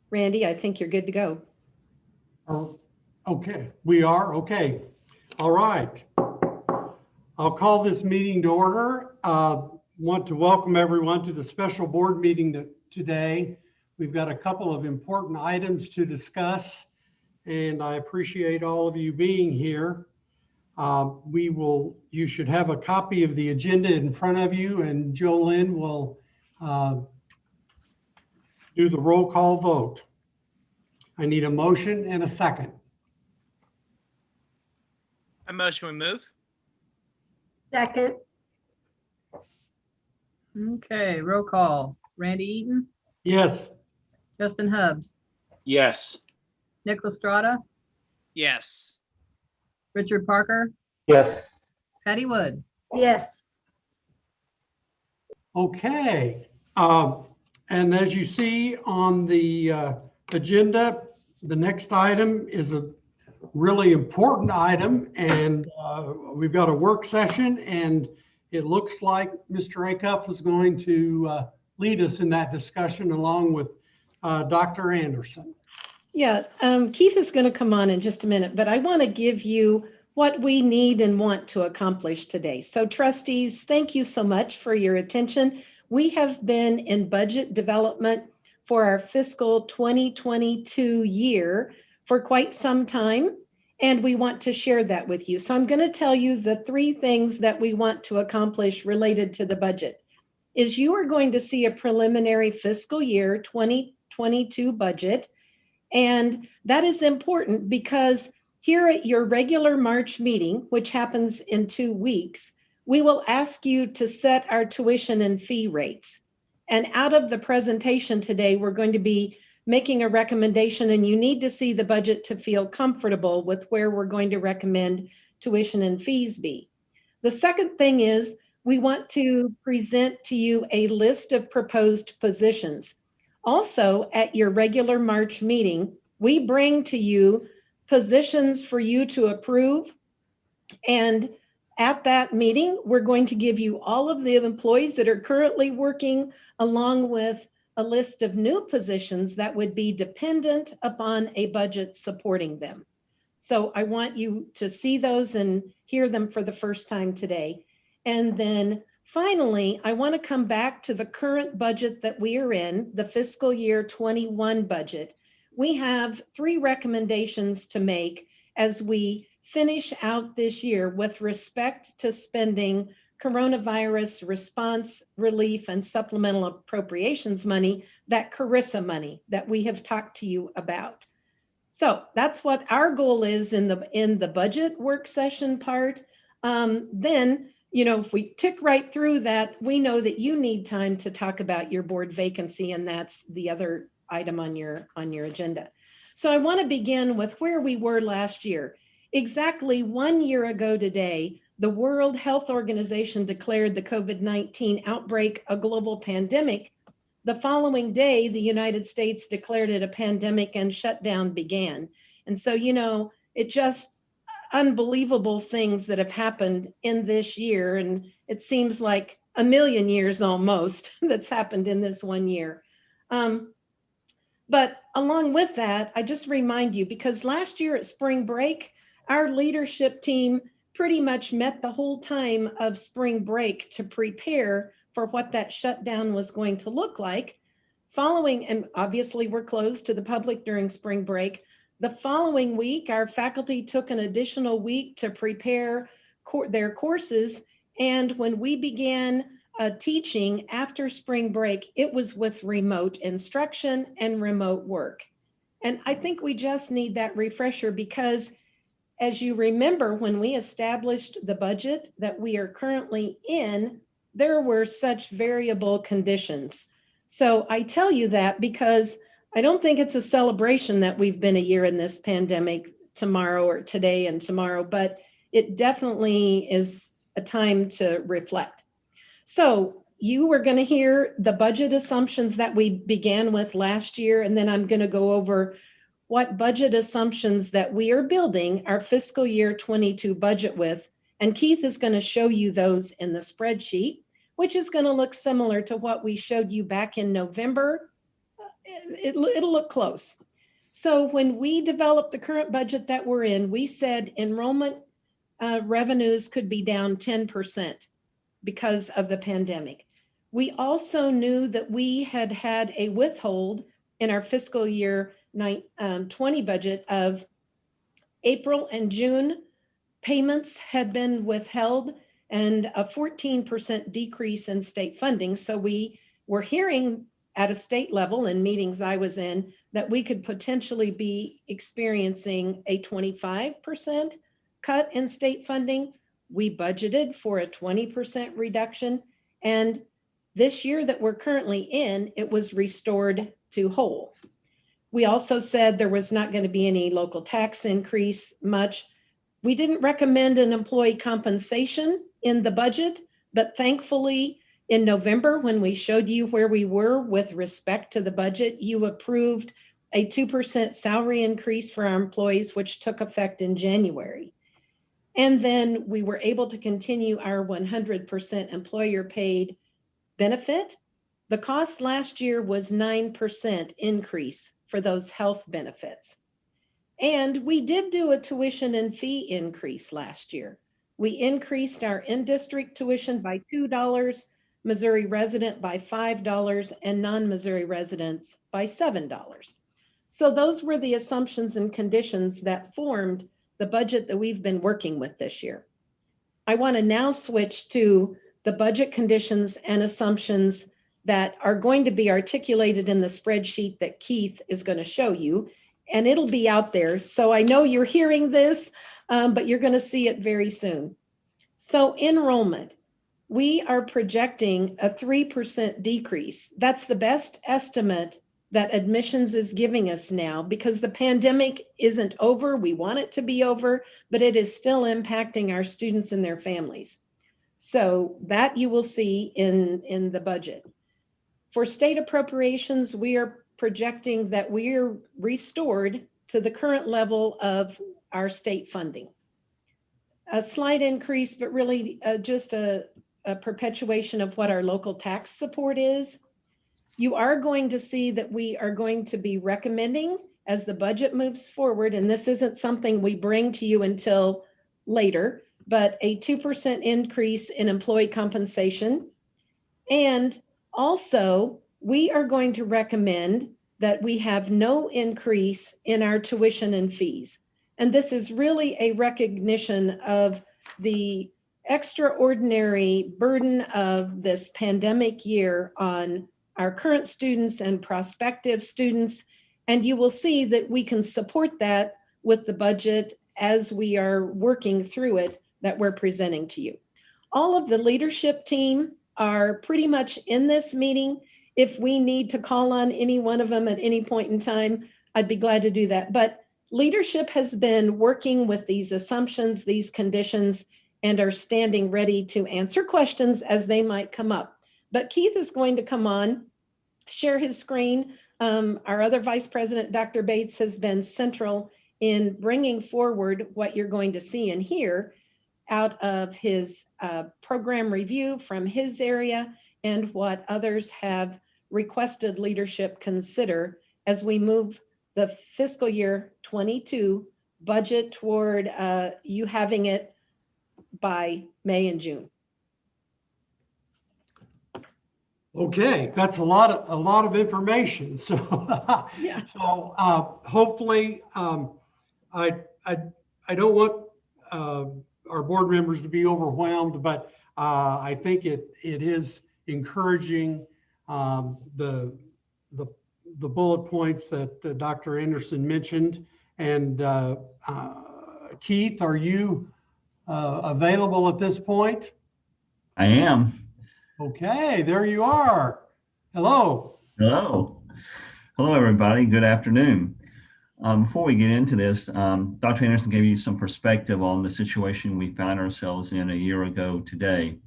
Randy, I think you're good to go. Okay, we are okay. All right. I'll call this meeting to order. Want to welcome everyone to the special board meeting today. We've got a couple of important items to discuss, and I appreciate all of you being here. You should have a copy of the agenda in front of you, and Jolynn will do the roll call vote. I need a motion and a second. A motion we move. Second. Okay, roll call. Randy Eaton, Yes. Justin Hubbs, Yes. Nick Lestrada, Yes. Richard Parker, Yes. Patty Wood. Yes. Okay. And as you see on the agenda, the next item is a really important item, and we've got a work session, and it looks like Mr. Acuff is going to lead us in that discussion along with Dr. Anderson. Yeah, Keith is going to come on in just a minute, but I want to give you what we need and want to accomplish today. So trustees, thank you so much for your attention. We have been in budget development for our fiscal 2022 year for quite some time, and we want to share that with you. So I'm going to tell you the three things that we want to accomplish related to the budget. Is you are going to see a preliminary fiscal year 2022 budget, and that is important because here at your regular March meeting, which happens in 2 weeks, we will ask you to set our tuition and fee rates. And out of the presentation today, we're going to be making a recommendation, and you need to see the budget to feel comfortable with where we're going to recommend tuition and fees be. The second thing is we want to present to you a list of proposed positions. Also, at your regular March meeting, we bring to you positions for you to approve, and at that meeting, we're going to give you all of the employees that are currently working, along with a list of new positions that would be dependent upon a budget supporting them. So I want you to see those and hear them for the first time today. And then finally, I want to come back to the current budget that we are in, the fiscal year 21 budget. We have 3 recommendations to make as we finish out this year with respect to spending coronavirus response relief and supplemental appropriations money, that CRRSA money that we have talked to you about. So that's what our goal is in the budget work session part. Then, you know, if we tick right through that, we know that you need time to talk about your board vacancy, and that's the other item on your agenda. So I want to begin with where we were last year. Exactly 1 year ago today, the World Health Organization declared the COVID-19 outbreak a global pandemic. The following day, the United States declared it a pandemic and shutdown began. And so, you know, it just unbelievable things that have happened in this year. And it seems like a million years almost that's happened in this 1 year. But along with that, I just remind you, because last year at spring break, our leadership team pretty much met the whole time of spring break to prepare for what that shutdown was going to look like. Following, and obviously we're closed to the public during spring break, the following week, our faculty took an additional week to prepare their courses. And when we began teaching after spring break, it was with remote instruction and remote work. And I think we just need that refresher because, as you remember, when we established the budget that we are currently in, there were such variable conditions. So I tell you that because I don't think it's a celebration that we've been a year in this pandemic tomorrow or today and tomorrow, but it definitely is a time to reflect. So you were going to hear the budget assumptions that we began with last year, and then I'm going to go over what budget assumptions that we are building our fiscal year 22 budget with. And Keith is going to show you those in the spreadsheet, which is going to look similar to what we showed you back in November it'll look close. So when we developed the current budget that we're in, we said enrollment revenues could be down 10% because of the pandemic. We also knew that we had had a withhold in our fiscal year 20 budget of April and June payments had been withheld and a 14% decrease in state funding. So we were hearing at a state level in meetings I was in that we could potentially be experiencing a 25% cut in state funding. We budgeted for a 20% reduction. And this year that we're currently in, it was restored to whole. We also said there was not going to be any local tax increase much. We didn't recommend an employee compensation in the budget, but thankfully in November, when we showed you where we were with respect to the budget, you approved a 2% salary increase for our employees, which took effect in January. And then we were able to continue our 100% employer paid benefit. The cost last year was 9% increase for those health benefits. And we did do a tuition and fee increase last year. We increased our in-district tuition by $2, Missouri resident by $5, and non-Missouri residents by $7. So those were the assumptions and conditions that formed the budget that we've been working with this year. I want to now switch to the budget conditions and assumptions that are going to be articulated in the spreadsheet that Keith is going to show you, and it'll be out there. So I know you're hearing this, but you're going to see it very soon. So enrollment, we are projecting a 3% decrease. That's the best estimate that admissions is giving us now because the pandemic isn't over. We want it to be over, but it is still impacting our students and their families. So that you will see in the budget. For state appropriations, we are projecting that we are restored to the current level of our state funding. A slight increase, but really just a perpetuation of what our local tax support is. You are going to see that we are going to be recommending as the budget moves forward, and this isn't something we bring to you until later, but a 2% increase in employee compensation. And also, we are going to recommend that we have no increase in our tuition and fees. And this is really a recognition of the extraordinary burden of this pandemic year on our current students and prospective students. And you will see that we can support that with the budget as we are working through it that we're presenting to you. All of the leadership team are pretty much in this meeting. If we need to call on any one of them at any point in time, I'd be glad to do that. But leadership has been working with these assumptions, these conditions, and are standing ready to answer questions as they might come up. But Keith is going to come on, share his screen. Our other vice president, Dr. Bates, has been central in bringing forward what you're going to see and hear out of his program review from his area and what others have requested leadership consider as we move the fiscal year 22 budget toward you having it by May and June. Okay, that's a lot of information. So, Yeah. so hopefully, I don't want our board members to be overwhelmed, but I think it is encouraging the bullet points that Dr. Anderson mentioned. And Keith, are you available at this point? I am. Okay, there you are. Hello. Hello. Hello, everybody. Good afternoon. Before we get into this, Dr. Anderson gave you some perspective on the situation we found ourselves in a year ago today.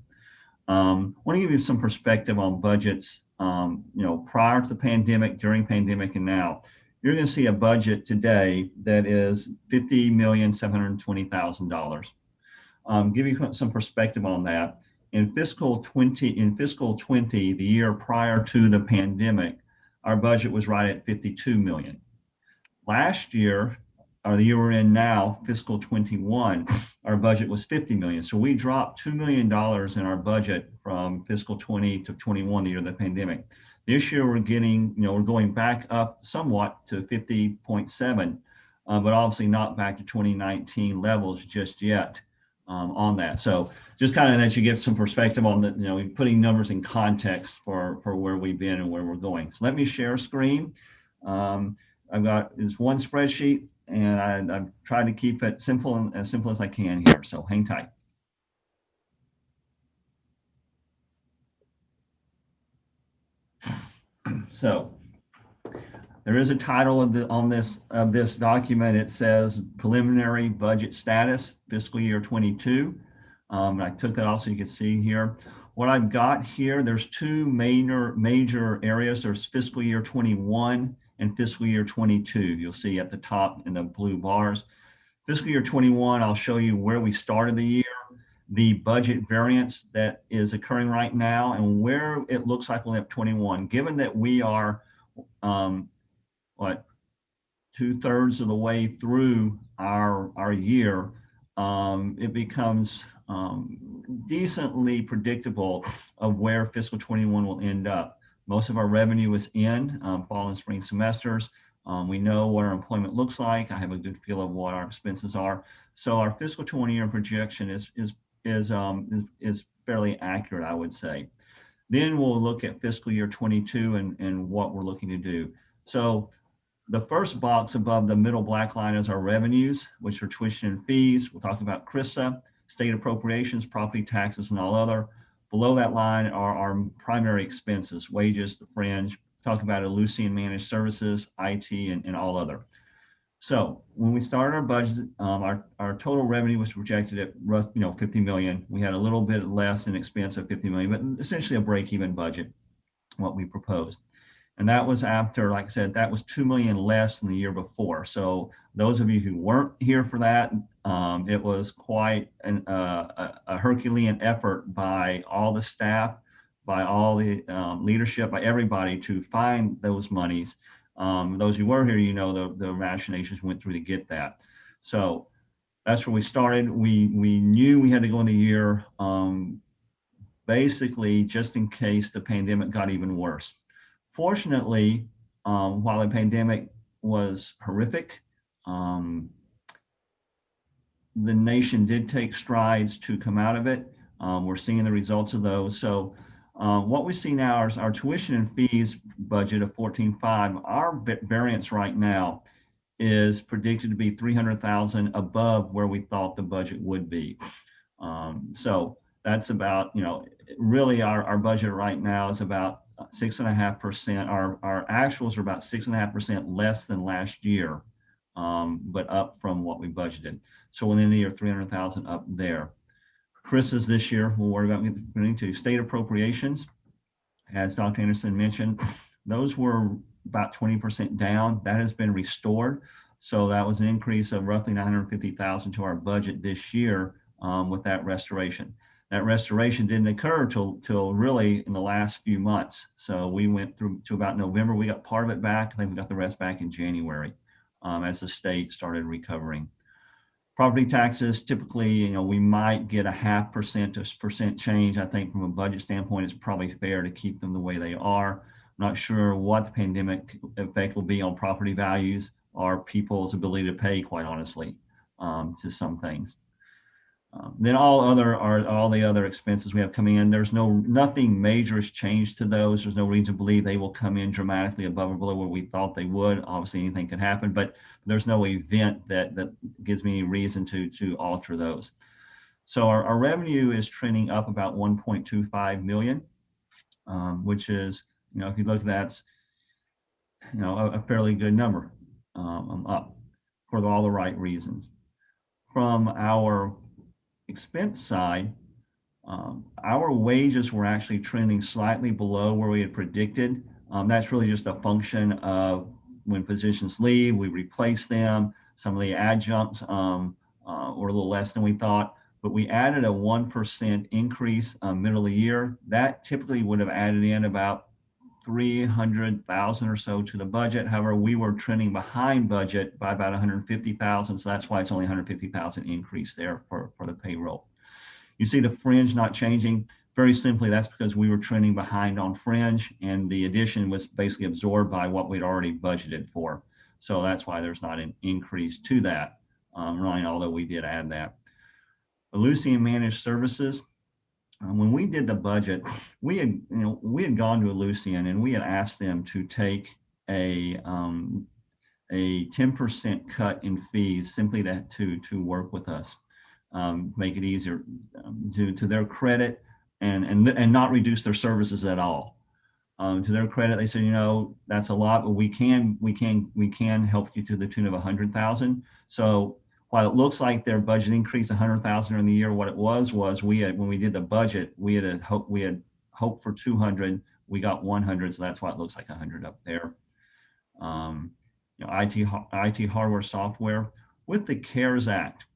I want to give you some perspective on budgets, prior to the pandemic, during pandemic, and now. You're going to see a budget today that is $50,720,000. Give you some perspective on that. In fiscal 20, the year prior to the pandemic, our budget was right at 52 million. Last year, or the year we're in now, fiscal 21, our budget was 50 million. So we dropped $2 million in our budget from fiscal 20 to 21, the year of the pandemic. This year we're getting, we're going back up somewhat to 50.7, but obviously not back to 2019 levels just yet on that. So just kind of that you get some perspective on the, putting numbers in context for where we've been and where we're going. So let me share screen. I've got this one spreadsheet, and I've tried to keep it simple and as simple as I can here. So hang tight. So there is a title of this document. It says preliminary budget status, fiscal year 22. I took that off so you can see here. What I've got here, there's two major areas. There's fiscal year 21 and fiscal year 22. You'll see at the top in the blue bars. Fiscal year 21, I'll show you where we started the year, the budget variance that is occurring right now, and where it looks like we'll have 21. Given that we are, 2/3 of the way through our year, it becomes decently predictable of where fiscal 21 will end up. Most of our revenue is in fall and spring semesters. We know what our employment looks like. I have a good feel of what our expenses are. So our fiscal 20 year projection is fairly accurate, I would say. Then we'll look at fiscal year 22 and what we're looking to do. So the first box above the middle black line is our revenues, which are tuition and fees. We'll talk about CRISA, state appropriations, property taxes, and all other. Below that line are our primary expenses, wages, the fringe, talk about Lucian managed services, IT, and all other. So when we started our budget, our total revenue was projected at 50 million. We had a little bit less in expense of 50 million, but essentially a break-even budget, what we proposed. And that was after, like I said, that was 2 million less than the year before. So those of you who weren't here for that, it was quite a Herculean effort by all the staff, by all the leadership, by everybody to find those monies. Those who were here, the machinations went through to get that. So that's where we started. We knew we had to go in the year basically just in case the pandemic got even worse. Fortunately, while the pandemic was horrific, the nation did take strides to come out of it. We're seeing the results of those. So what we see now is our tuition and fees budget of 14.5. Our variance right now is predicted to be 300,000 above where we thought the budget would be. So that's about, really our budget right now is about 6.5%. Our actuals are about 6.5% less than last year, but up from what we budgeted. So within the year, 300,000 up there. CRISA's this year, we'll worry about getting to state appropriations. As Dr. Anderson mentioned, those were about 20% down. That has been restored. So that was an increase of roughly 950,000 to our budget this year with that restoration. That restoration didn't occur till really in the last few months. So we went through to about November. We got part of it back. I think we got the rest back in January as the state started recovering. Property taxes, typically, we might get a 0.5% to percent change. I think from a budget standpoint, it's probably fair to keep them the way they are. I'm not sure what the pandemic effect will be on property values or people's ability to pay, quite honestly, to some things. Then all the other expenses we have coming in, there's nothing major has changed to those. There's no reason to believe they will come in dramatically above or below where we thought they would. Obviously anything could happen, but there's no event that gives me any reason to alter those. So our revenue is trending up about 1.25 million, which is, if you look at that, a fairly good number up for all the right reasons. From our expense side, our wages were actually trending slightly below where we had predicted. That's really just a function of when physicians leave, we replace them. Some of the adjuncts were a little less than we thought, but we added a 1% increase middle of the year. That typically would have added in about 300,000 or so to the budget. However, we were trending behind budget by about 150,000. So that's why it's only 150,000 increase there for the payroll. You see the fringe not changing. Very simply, that's because we were trending behind on fringe, and the addition was basically absorbed by what we'd already budgeted for. So that's why there's not an increase to that, Ryan, although we did add that. Lucy and Managed Services. When we did the budget, we had gone to Lucian and we had asked them to take a 10% cut in fees simply to work with us, make it easier to their credit, and not reduce their services at all. To their credit, they said, that's a lot, but we can help you to the tune of 100,000. So while it looks like their budget increased 100,000 in the year, what it was when we did the budget, we had hoped for 200, we got 100, so that's why it looks like 100 up there. IT hardware, software with the CARES Act.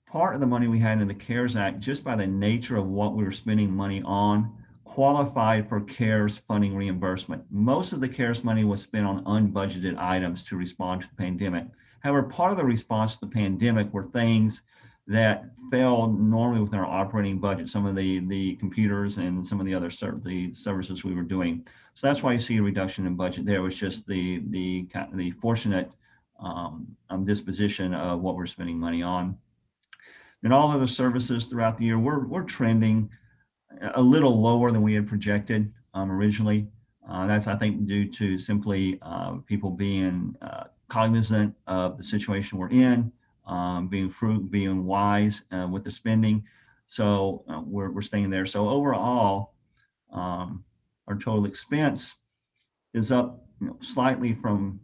Part of the money we had in the CARES Act, just by the nature of what we were spending money on, qualified for CARES funding reimbursement. Most of the CARES money was spent on unbudgeted items to respond to the pandemic. However, part of the response to the pandemic were things that fell normally within our operating budget, some of the computers and some of the other services we were doing. So that's why you see a reduction in budget there. It was just the fortunate disposition of what we're spending money on. Then all other services throughout the year, we're trending a little lower than we had projected originally. That's, I think, due to simply people being cognizant of the situation we're in, being wise with the spending. So we're staying there. So overall, our total expense is up slightly from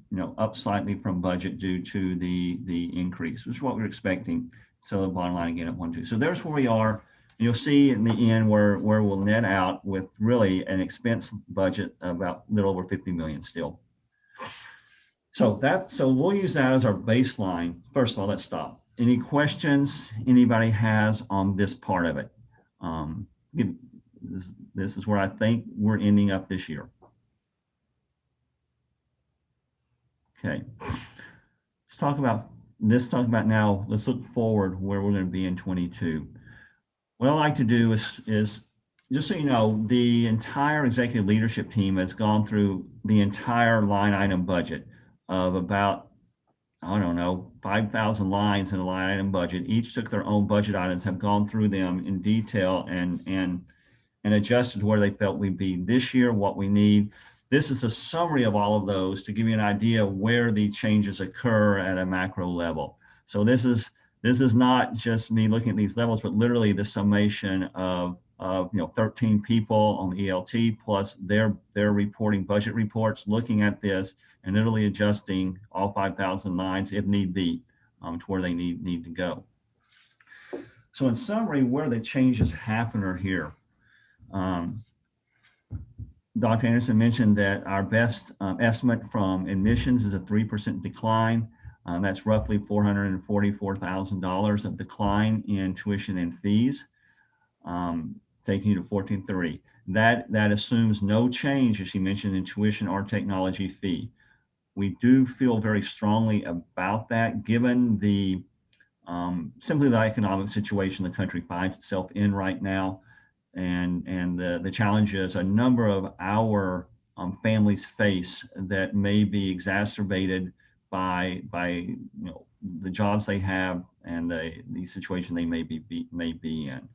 budget due to the increase, which is what we're expecting. So the bottom line again at 1.2. So there's where we are. You'll see in the end where we'll net out with really an expense budget about a little over 50 million still. So we'll use that as our baseline. First of all, let's stop. Any questions anybody has on this part of it? This is where I think we're ending up this year. Okay, let's talk about now. Let's look forward where we're going to be in 22. What I like to do is just so you know, the entire executive leadership team has gone through the entire line item budget of about, 5,000 lines in a line item budget. Each took their own budget items, have gone through them in detail and adjusted where they felt we'd be this year, what we need. This is a summary of all of those to give you an idea of where the changes occur at a macro level. So this is not just me looking at these levels, but literally the summation of 13 people on the ELT plus their reporting budget reports, looking at this and literally adjusting all 5,000 lines if need be to where they need to go. So in summary, where the changes happen are here. Dr. Anderson mentioned that our best estimate from admissions is a 3% decline. That's roughly $444,000 of decline in tuition and fees, taking you to 14.3. That assumes no change, as she mentioned, in tuition or technology fee. We do feel very strongly about that, given the simply the economic situation the country finds itself in right now, and the challenges a number of our families face that may be exacerbated by the jobs they have and the situation they may be in.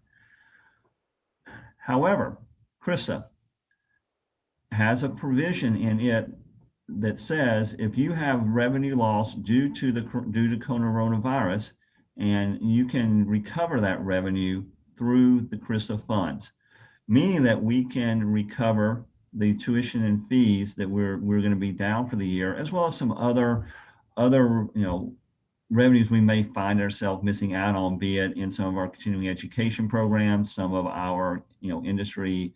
However, CRRSA has a provision in it that says if you have revenue loss due to coronavirus, and you can recover that revenue through the CRRSA funds, meaning that we can recover the tuition and fees that we're going to be down for the year, as well as some other revenues we may find ourselves missing out on, be it in some of our continuing education programs, some of our industry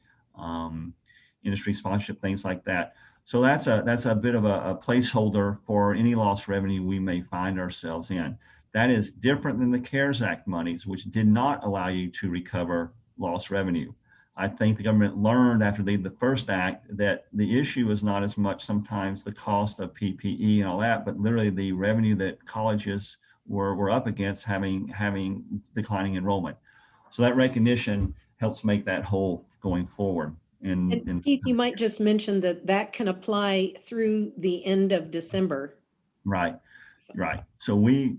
sponsorship, things like that. So that's a bit of a placeholder for any lost revenue we may find ourselves in. That is different than the CARES Act monies, which did not allow you to recover lost revenue. I think the government learned after they did the first act that the issue is not as much sometimes the cost of PPE and all that, but literally the revenue that colleges were up against having declining enrollment. So that recognition helps make that whole going forward. And Keith, you might just mention that that can apply through the end of December. Right, right. So we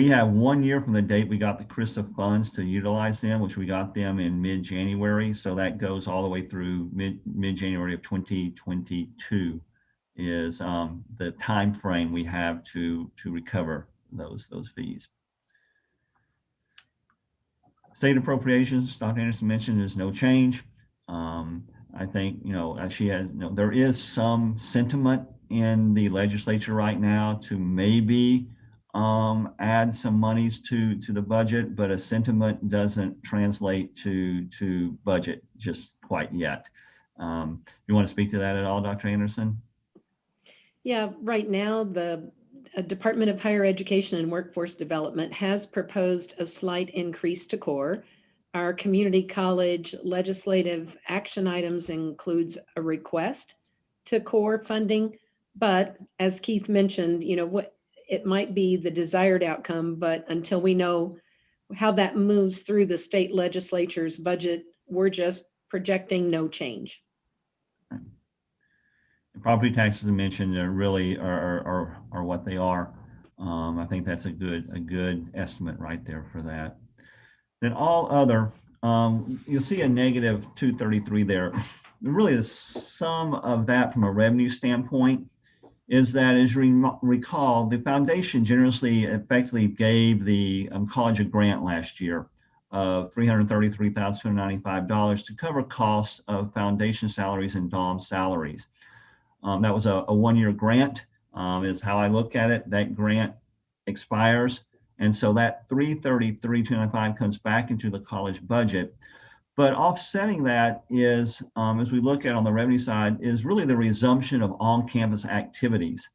have 1 year from the date we got the CRISA funds to utilize them, which we got them in mid-January. So that goes all the way through mid-January of 2022 is the time frame we have to recover those fees. State appropriations, Dr. Anderson mentioned, there's no change. I think, as she has, there is some sentiment in the legislature right now to maybe add some monies to the budget, but a sentiment doesn't translate to budget just quite yet. You want to speak to that at all, Dr. Anderson? Yeah, right now, the Department of Higher Education and Workforce Development has proposed a slight increase to core. Our community college legislative action items includes a request to core funding, but as Keith mentioned, what it might be the desired outcome, but until we know how that moves through the state legislature's budget, we're just projecting no change. The property taxes I mentioned really are what they are. I think that's a good estimate right there for that. Then all other, you'll see a negative 233 there. Really the sum of that from a revenue standpoint is that, as you recall, the foundation generously effectively gave the college a grant last year of $333,295 to cover costs of foundation salaries and DOM salaries. That was a 1-year grant, is how I look at it. That grant expires. And so that $333,295 comes back into the college budget. But offsetting that is, as we look at on the revenue side, is really the resumption of on-campus activities.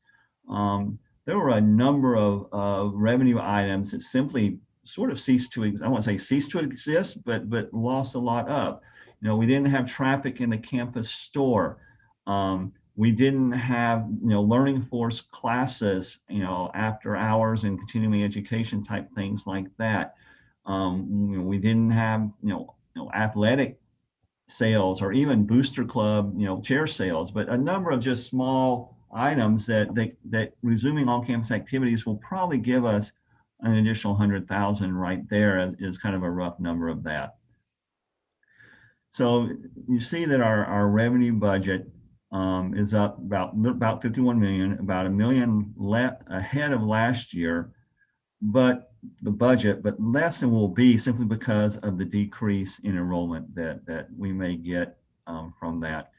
There were a number of revenue items that simply sort of ceased to, I won't say ceased to exist, but lost a lot of. We didn't have traffic in the campus store. We didn't have, learning force classes, after hours and continuing education type things like that. We didn't have, athletic sales or even booster club, chair sales, but a number of just small items that resuming on-campus activities will probably give us an additional 100,000 right there is kind of a rough number of that. So you see that our revenue budget is up about 51 million, about $1 million ahead of last year, but less than will be simply because of the decrease in enrollment that we may get from that,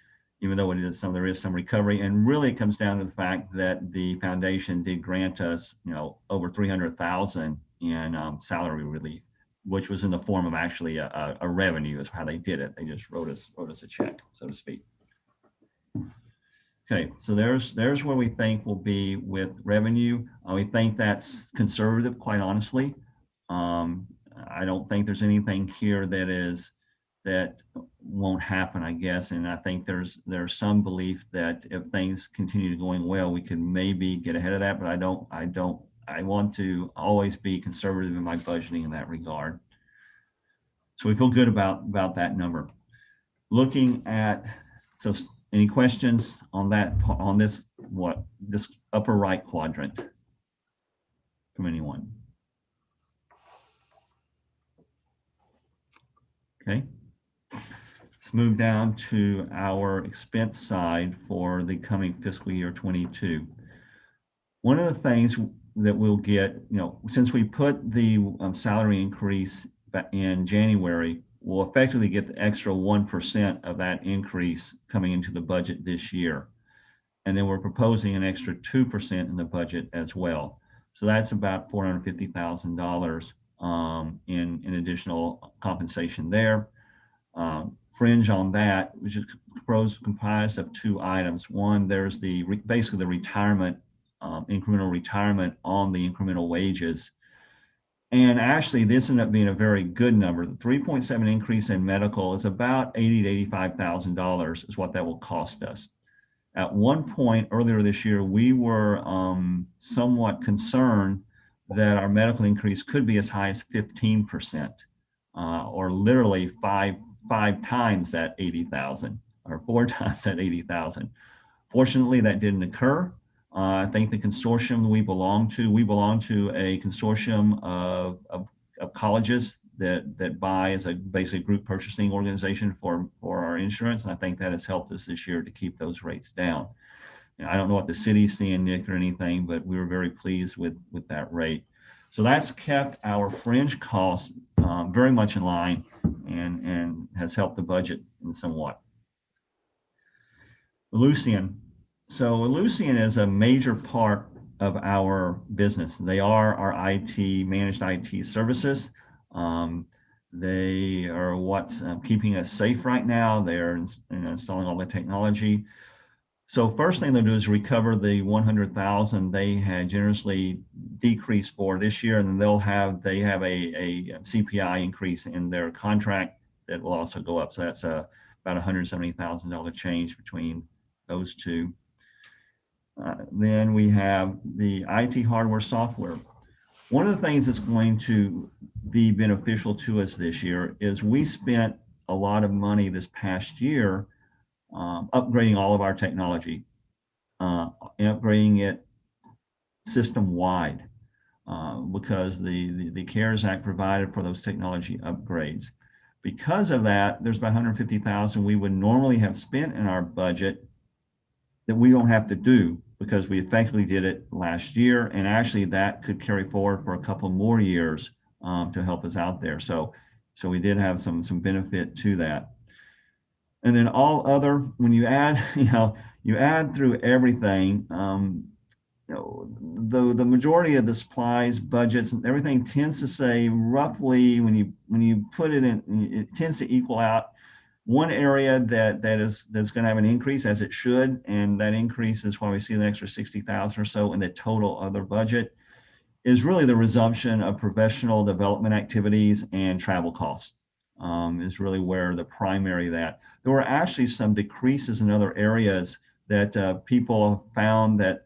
even though there is some recovery. And really it comes down to the fact that the foundation did grant us, over 300,000 in salary relief, which was in the form of actually a revenue is how they did it. They just wrote us a check, so to speak. Okay, so there's where we think we'll be with revenue. We think that's conservative, quite honestly. I don't think there's anything here that won't happen, I guess. And I think there's some belief that if things continue going well, we can maybe get ahead of that. But I want to always be conservative in my budgeting in that regard. So we feel good about that number. Looking at, so any questions on that, on this upper right quadrant from anyone? Okay. Let's move down to our expense side for the coming fiscal year 22. One of the things that we'll get, since we put the salary increase in January, we'll effectively get the extra 1% of that increase coming into the budget this year. And then we're proposing an extra 2% in the budget as well. So that's about $450,000 in additional compensation there. Fringe on that, which is comprised of two items. One, there's basically the retirement, incremental retirement on the incremental wages. And actually, this ended up being a very good number. The 3.7 increase in medical is about $80,000 to $85,000 is what that will cost us. At one point earlier this year, we were somewhat concerned that our medical increase could be as high as 15%, or literally five times that 80,000 or 4 times that 80,000. Fortunately, that didn't occur. I think the consortium we belong to a consortium of colleges that buy as a basic group purchasing organization for our insurance. And I think that has helped us this year to keep those rates down. And I don't know what the city's seeing, Nick, or anything, but we were very pleased with that rate. So that's kept our fringe costs very much in line and has helped the budget in somewhat. Lucian. So Lucian is a major part of our business. They are our managed IT services. They are what's keeping us safe right now. They're installing all the technology. So first thing they'll do is recover the 100,000 they had generously decreased for this year, and then they have a CPI increase in their contract that will also go up. So that's about $170,000 change between those two. Then we have the IT hardware software. One of the things that's going to be beneficial to us this year is we spent a lot of money this past year upgrading all of our technology, upgrading it system-wide, because the CARES Act provided for those technology upgrades. Because of that, there's about $150,000 we would normally have spent in our budget that we don't have to do because we effectively did it last year, and actually that could carry forward for a couple more years to help us out there. So we did have some benefit to that. And then all other, when you add, you add through everything, the majority of the supplies, budgets, and everything tends to say roughly when you put it in, it tends to equal out. One area that's going to have an increase, as it should, and that increase is why we see the extra 60,000 or so in the total other budget, is really the resumption of professional development activities and travel costs. Is really where the primary that. There were actually some decreases in other areas that people found that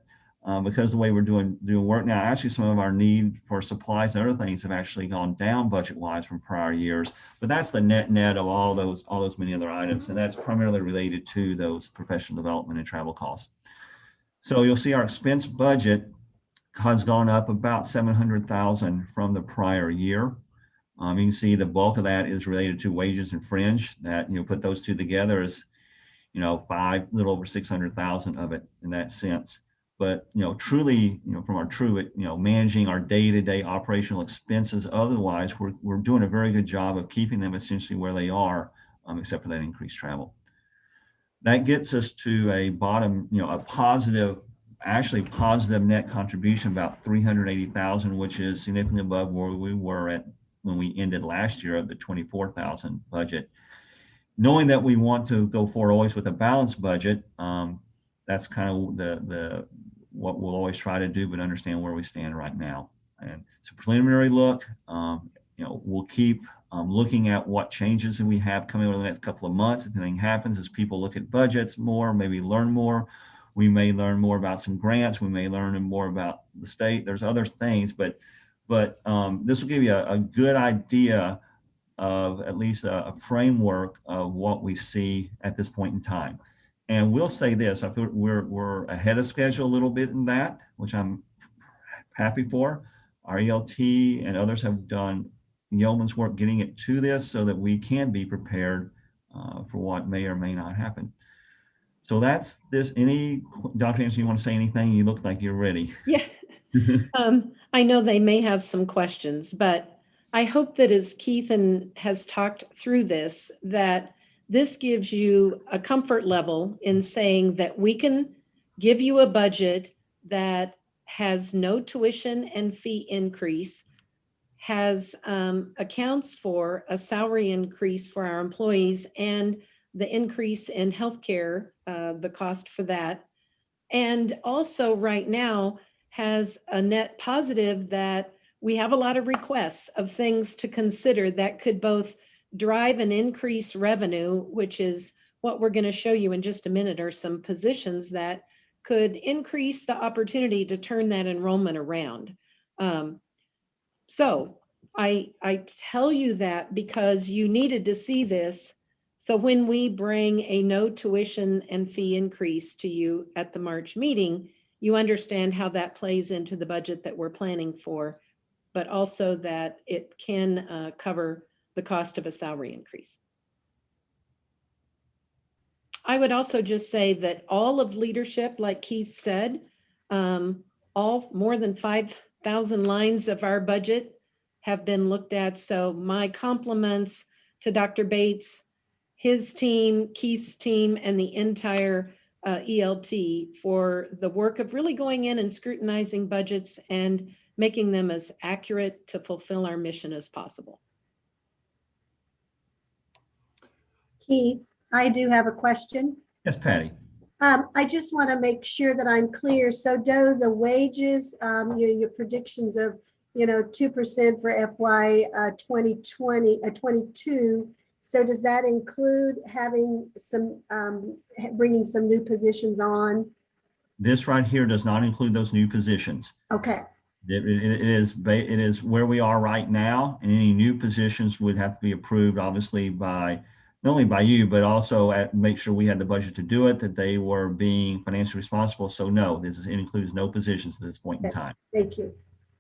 because the way we're doing work now, actually some of our need for supplies and other things have actually gone down budget-wise from prior years. But that's the net of all those many other items, and that's primarily related to those professional development and travel costs. So you'll see our expense budget has gone up about 700,000 from the prior year. You can see the bulk of that is related to wages and fringe. That put those two together is little over 600,000 of it in that sense. But truly, from our managing our day-to-day operational expenses, otherwise we're doing a very good job of keeping them essentially where they are, except for that increased travel. That gets us to a bottom, a positive net contribution, about 380,000, which is significantly above where we were at when we ended last year of the 24,000 budget. Knowing that we want to go forward always with a balanced budget, that's kind of what we'll always try to do, but understand where we stand right now. And it's a preliminary look. We'll keep looking at what changes we have coming over the next couple of months. If anything happens, as people look at budgets more, maybe learn more, we may learn more about some grants. We may learn more about the state. There's other things, but this will give you a good idea of at least a framework of what we see at this point in time. And we'll say this, I feel we're ahead of schedule a little bit in that, which I'm happy for. Our ELT and others have done yeoman's work getting it to this so that we can be prepared for what may or may not happen. So that's this. Dr. Anderson, you want to say anything? You look like you're ready. Yeah. I know they may have some questions, but I hope that as Keith has talked through this, that this gives you a comfort level in saying that we can give you a budget that has no tuition and fee increase, has accounts for a salary increase for our employees and the increase in healthcare, the cost for that, and also right now has a net positive that we have a lot of requests of things to consider that could both drive and increase revenue, which is what we're going to show you in just a minute, are some positions that could increase the opportunity to turn that enrollment around. So I tell you that because you needed to see this. So when we bring a no tuition and fee increase to you at the March meeting, you understand how that plays into the budget that we're planning for, but also that it can cover the cost of a salary increase. I would also just say that all of leadership, like Keith said, all more than 5,000 lines of our budget have been looked at. So my compliments to Dr. Bates, his team, Keith's team, and the entire ELT for the work of really going in and scrutinizing budgets and making them as accurate to fulfill our mission as possible. Keith, I do have a question. Yes, Patty. I just want to make sure that I'm clear. So do the wages, your predictions of, 2% for FY 22. So does that include having some, bringing some new positions on? This right here does not include those new positions. Okay, It is where we are right now, and any new positions would have to be approved, obviously, by not only by you, but also make sure we had the budget to do it, that they were being financially responsible. So no, it includes no positions at this point in time. thank you.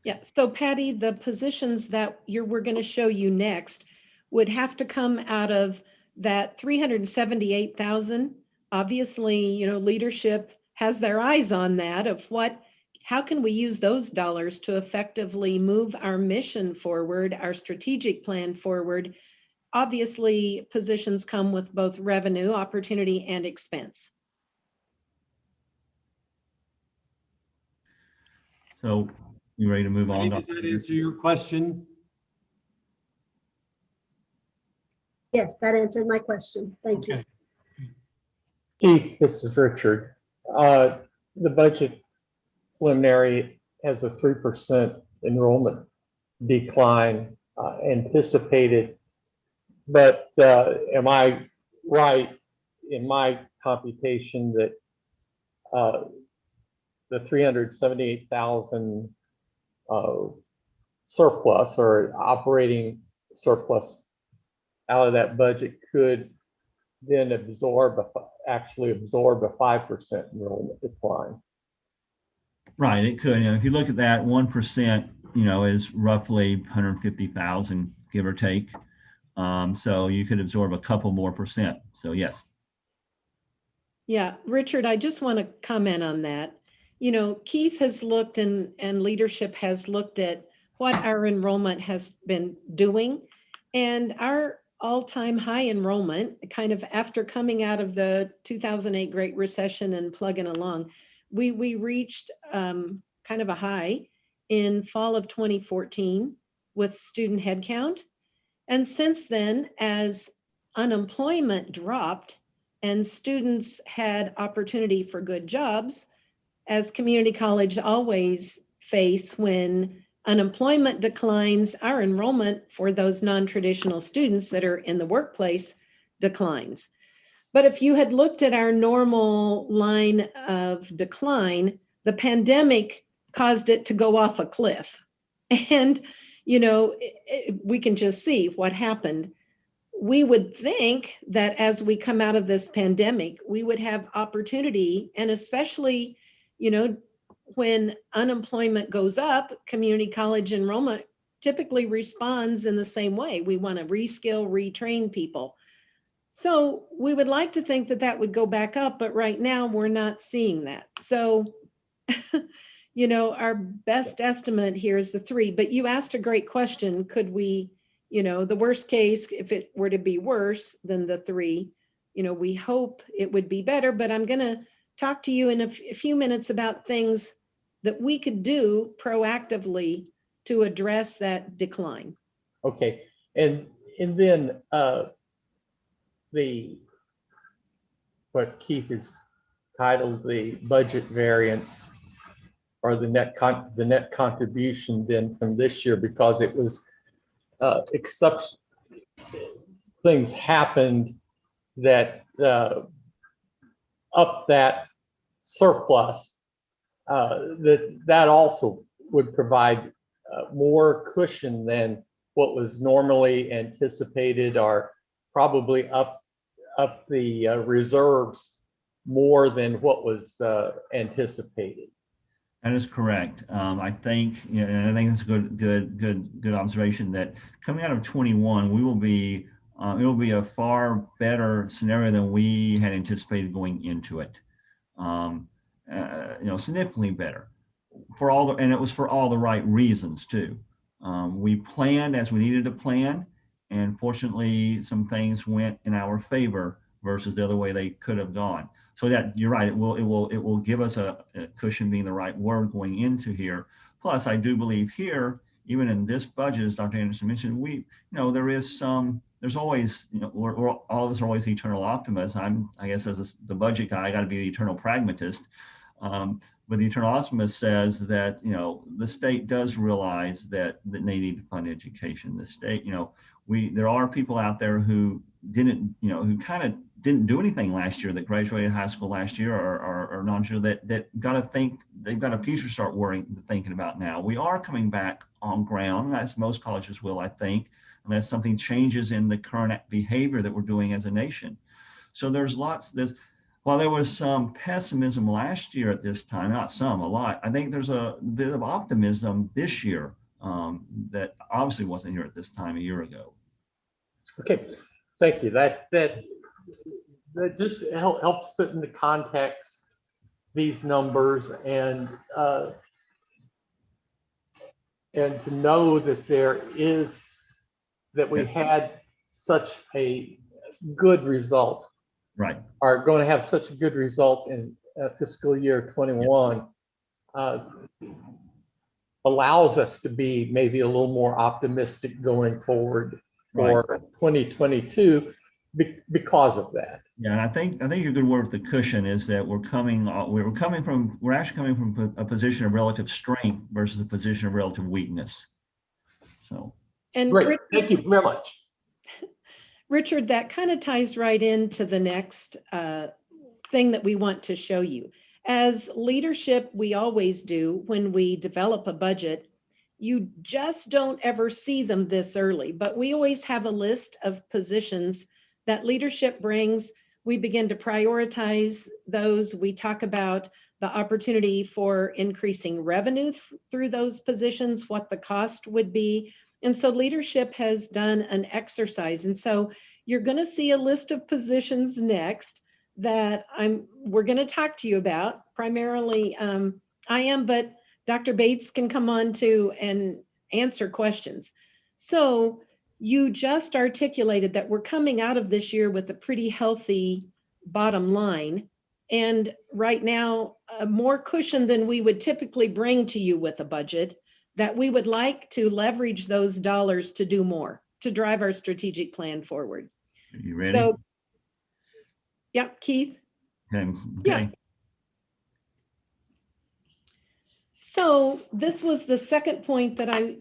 Yeah, so Patty, the positions that we're going to show you next would have to come out of that 378,000. Obviously, leadership has their eyes on that of how can we use those dollars to effectively move our mission forward, our strategic plan forward. Obviously, positions come with both revenue, opportunity, and expense. So you ready to move on? Does that answer your question? Yes, that answered my question. Thank you. Okay. Keith, this is Richard. The budget preliminary has a 3% enrollment decline anticipated, but am I right in my computation that the 378,000 surplus or operating surplus out of that budget could then actually absorb a 5% enrollment decline? Right, it could. If you look at that, 1%, is roughly 150,000, give or take. So you could absorb a couple more percent. So yes. Yeah, Richard, I just want to comment on that. Keith has looked and leadership has looked at what our enrollment has been doing, and our all-time high enrollment, kind of after coming out of the 2008 Great Recession and plugging along, we reached kind of a high in fall of 2014 with student headcount. And since then, as unemployment dropped and students had opportunity for good jobs, as community college always face when unemployment declines, our enrollment for those non-traditional students that are in the workplace declines. But if you had looked at our normal line of decline, the pandemic caused it to go off a cliff. And, we can just see what happened. We would think that as we come out of this pandemic, we would have opportunity, and especially, when unemployment goes up, community college enrollment typically responds in the same way. We want to reskill, retrain people. So we would like to think that that would go back up, but right now we're not seeing that. So, our best estimate here is the 3, but you asked a great question. Could we, the worst case, if it were to be worse than the 3, we hope it would be better, but I'm going to talk to you in a few minutes about things that we could do proactively to address that decline. Okay, and then what Keith has titled the budget variance or the net contribution then from this year, because it was except things happened that up that surplus, that also would provide more cushion than what was normally anticipated, or probably up the reserves more than what was anticipated. That is correct. I think, you know, I think it's a good observation that coming out of 21, we will be, it will be a far better scenario than we had anticipated going into it. You know, significantly better for all the, and it was for all the right reasons too. We planned as we needed to plan, and fortunately, some things went in our favor versus the other way they could have gone. So that you're right, it will give us a cushion, being the right word, going into here. Plus, I do believe here, even in this budget, as Dr. Anderson mentioned, we, you know, there's always, you know, we're all of us are always eternal optimists. I guess as the budget guy, I got to be the eternal pragmatist. But the eternal optimist says that, you know, the state does realize that they need to fund education. The state, you know, there are people out there who didn't, you know, who kind of didn't do anything last year, that graduated high school last year, or non-sure, that got to think, they've got a future to start thinking about now. We are coming back on ground, as most colleges will, I think, unless something changes in the current behavior that we're doing as a nation. So while there was some pessimism last year at this time, not some, a lot, I think there's a bit of optimism this year that obviously wasn't here at this time a year ago. Okay, thank you. That just helps put into context these numbers, and to know that we had such a good result. Right. Are going to have such a good result in fiscal year 21, allows us to be maybe a little more optimistic going forward for 2022 because of that. Yeah, and I think a good word with the cushion is that we're actually coming from a position of relative strength versus a position of relative weakness. So. And great, thank you very much. Richard, that kind of ties right into the next thing that we want to show you. As leadership, we always do when we develop a budget, you just don't ever see them this early, but we always have a list of positions that leadership brings. We begin to prioritize those. We talk about the opportunity for increasing revenue through those positions, what the cost would be. And so leadership has done an exercise. And so you're going to see a list of positions next that we're going to talk to you about. Primarily, I am, but Dr. Bates can come on too and answer questions. So you just articulated that we're coming out of this year with a pretty healthy bottom line. And right now, more cushion than we would typically bring to you with a budget, that we would like to leverage those dollars to do more, to drive our strategic plan forward. Are you ready? So, yep, Keith. Okay. Yeah. So this was the second point that I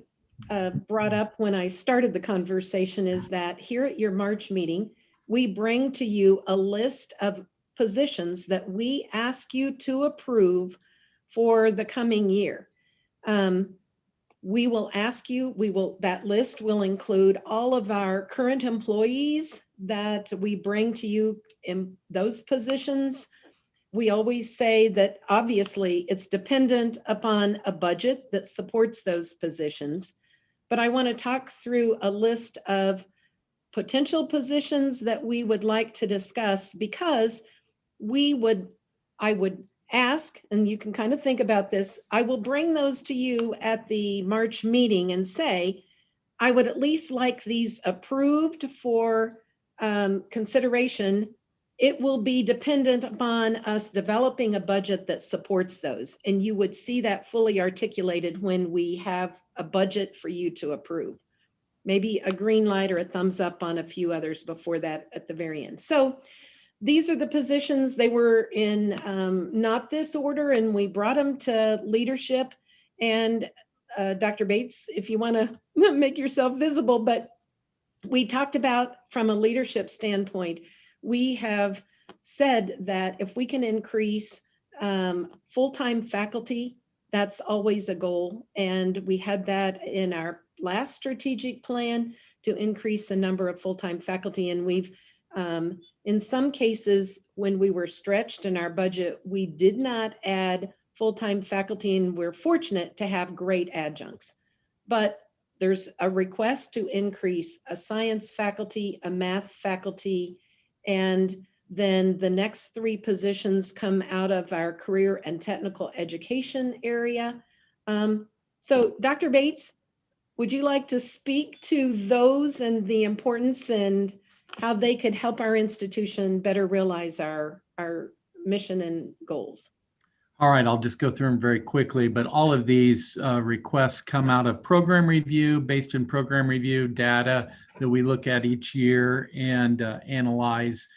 brought up when I started the conversation, is that here at your March meeting, we bring to you a list of positions that we ask you to approve for the coming year. We will ask you, that list will include all of our current employees that we bring to you in those positions. We always say that obviously it's dependent upon a budget that supports those positions, but I want to talk through a list of potential positions that we would like to discuss, because I would ask, and you can kind of think about this, I will bring those to you at the March meeting and say, I would at least like these approved for consideration. It will be dependent upon us developing a budget that supports those. And you would see that fully articulated when we have a budget for you to approve. Maybe a green light or a thumbs up on a few others before that at the very end. So these are the positions. They were in not this order, and we brought them to leadership. And Dr. Bates, if you want to make yourself visible, but we talked about from a leadership standpoint, we have said that if we can increase full-time faculty, that's always a goal. And we had that in our last strategic plan to increase the number of full-time faculty. And we've, in some cases, when we were stretched in our budget, we did not add full-time faculty, and we're fortunate to have great adjuncts. But there's a request to increase a science faculty, a math faculty, and then the next 3 positions come out of our career and technical education area. So Dr. Bates, would you like to speak to those and the importance and how they could help our institution better realize our mission and goals? All right, I'll just go through them very quickly, but all of these requests come out of program review, based in program review data that we look at each year and analyze.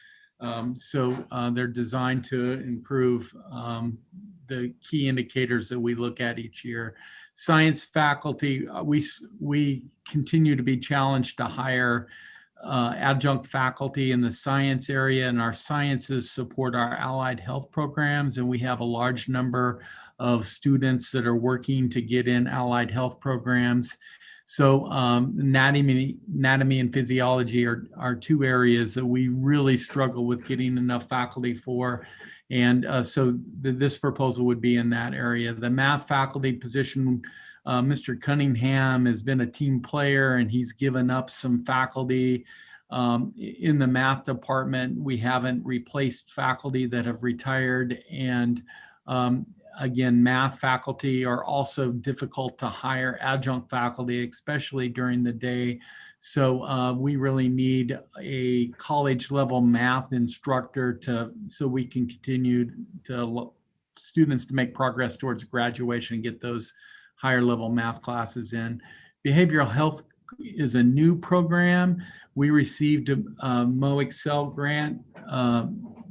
So they're designed to improve the key indicators that we look at each year. Science faculty, we continue to be challenged to hire adjunct faculty in the science area, and our sciences support our allied health programs, and we have a large number of students that are working to get in allied health programs. So anatomy and physiology are 2 areas that we really struggle with getting enough faculty for. And so this proposal would be in that area. The math faculty position, Mr. Cunningham has been a team player, and he's given up some faculty. In the math department, we haven't replaced faculty that have retired. And again, math faculty are also difficult to hire adjunct faculty, especially during the day. So we really need a college level math instructor so we can continue to students to make progress towards graduation and get those higher level math classes in. Behavioral health is a new program. We received a Mo Excel grant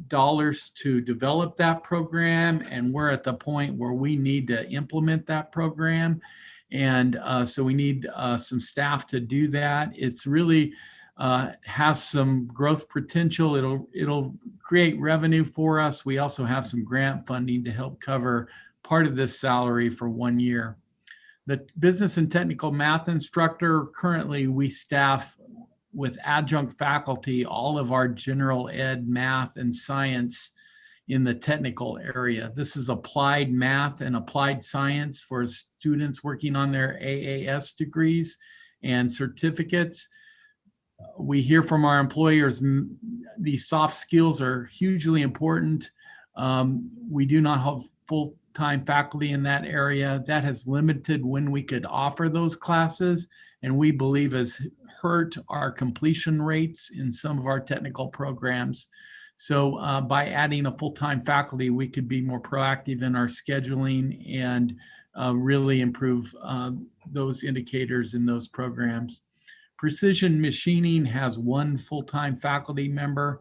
dollars to develop that program, and we're at the point where we need to implement that program. And so we need some staff to do that. It's really has some growth potential. It'll create revenue for us. We also have some grant funding to help cover part of this salary for 1 year. The business and technical math instructor, currently we staff with adjunct faculty all of our general ed, math, and science in the technical area. This is applied math and applied science for students working on their AAS degrees and certificates. We hear from our employers, these soft skills are hugely important. We do not have full-time faculty in that area. That has limited when we could offer those classes, and we believe has hurt our completion rates in some of our technical programs. So by adding a full-time faculty, we could be more proactive in our scheduling and really improve those indicators in those programs. Precision machining has 1 full-time faculty member.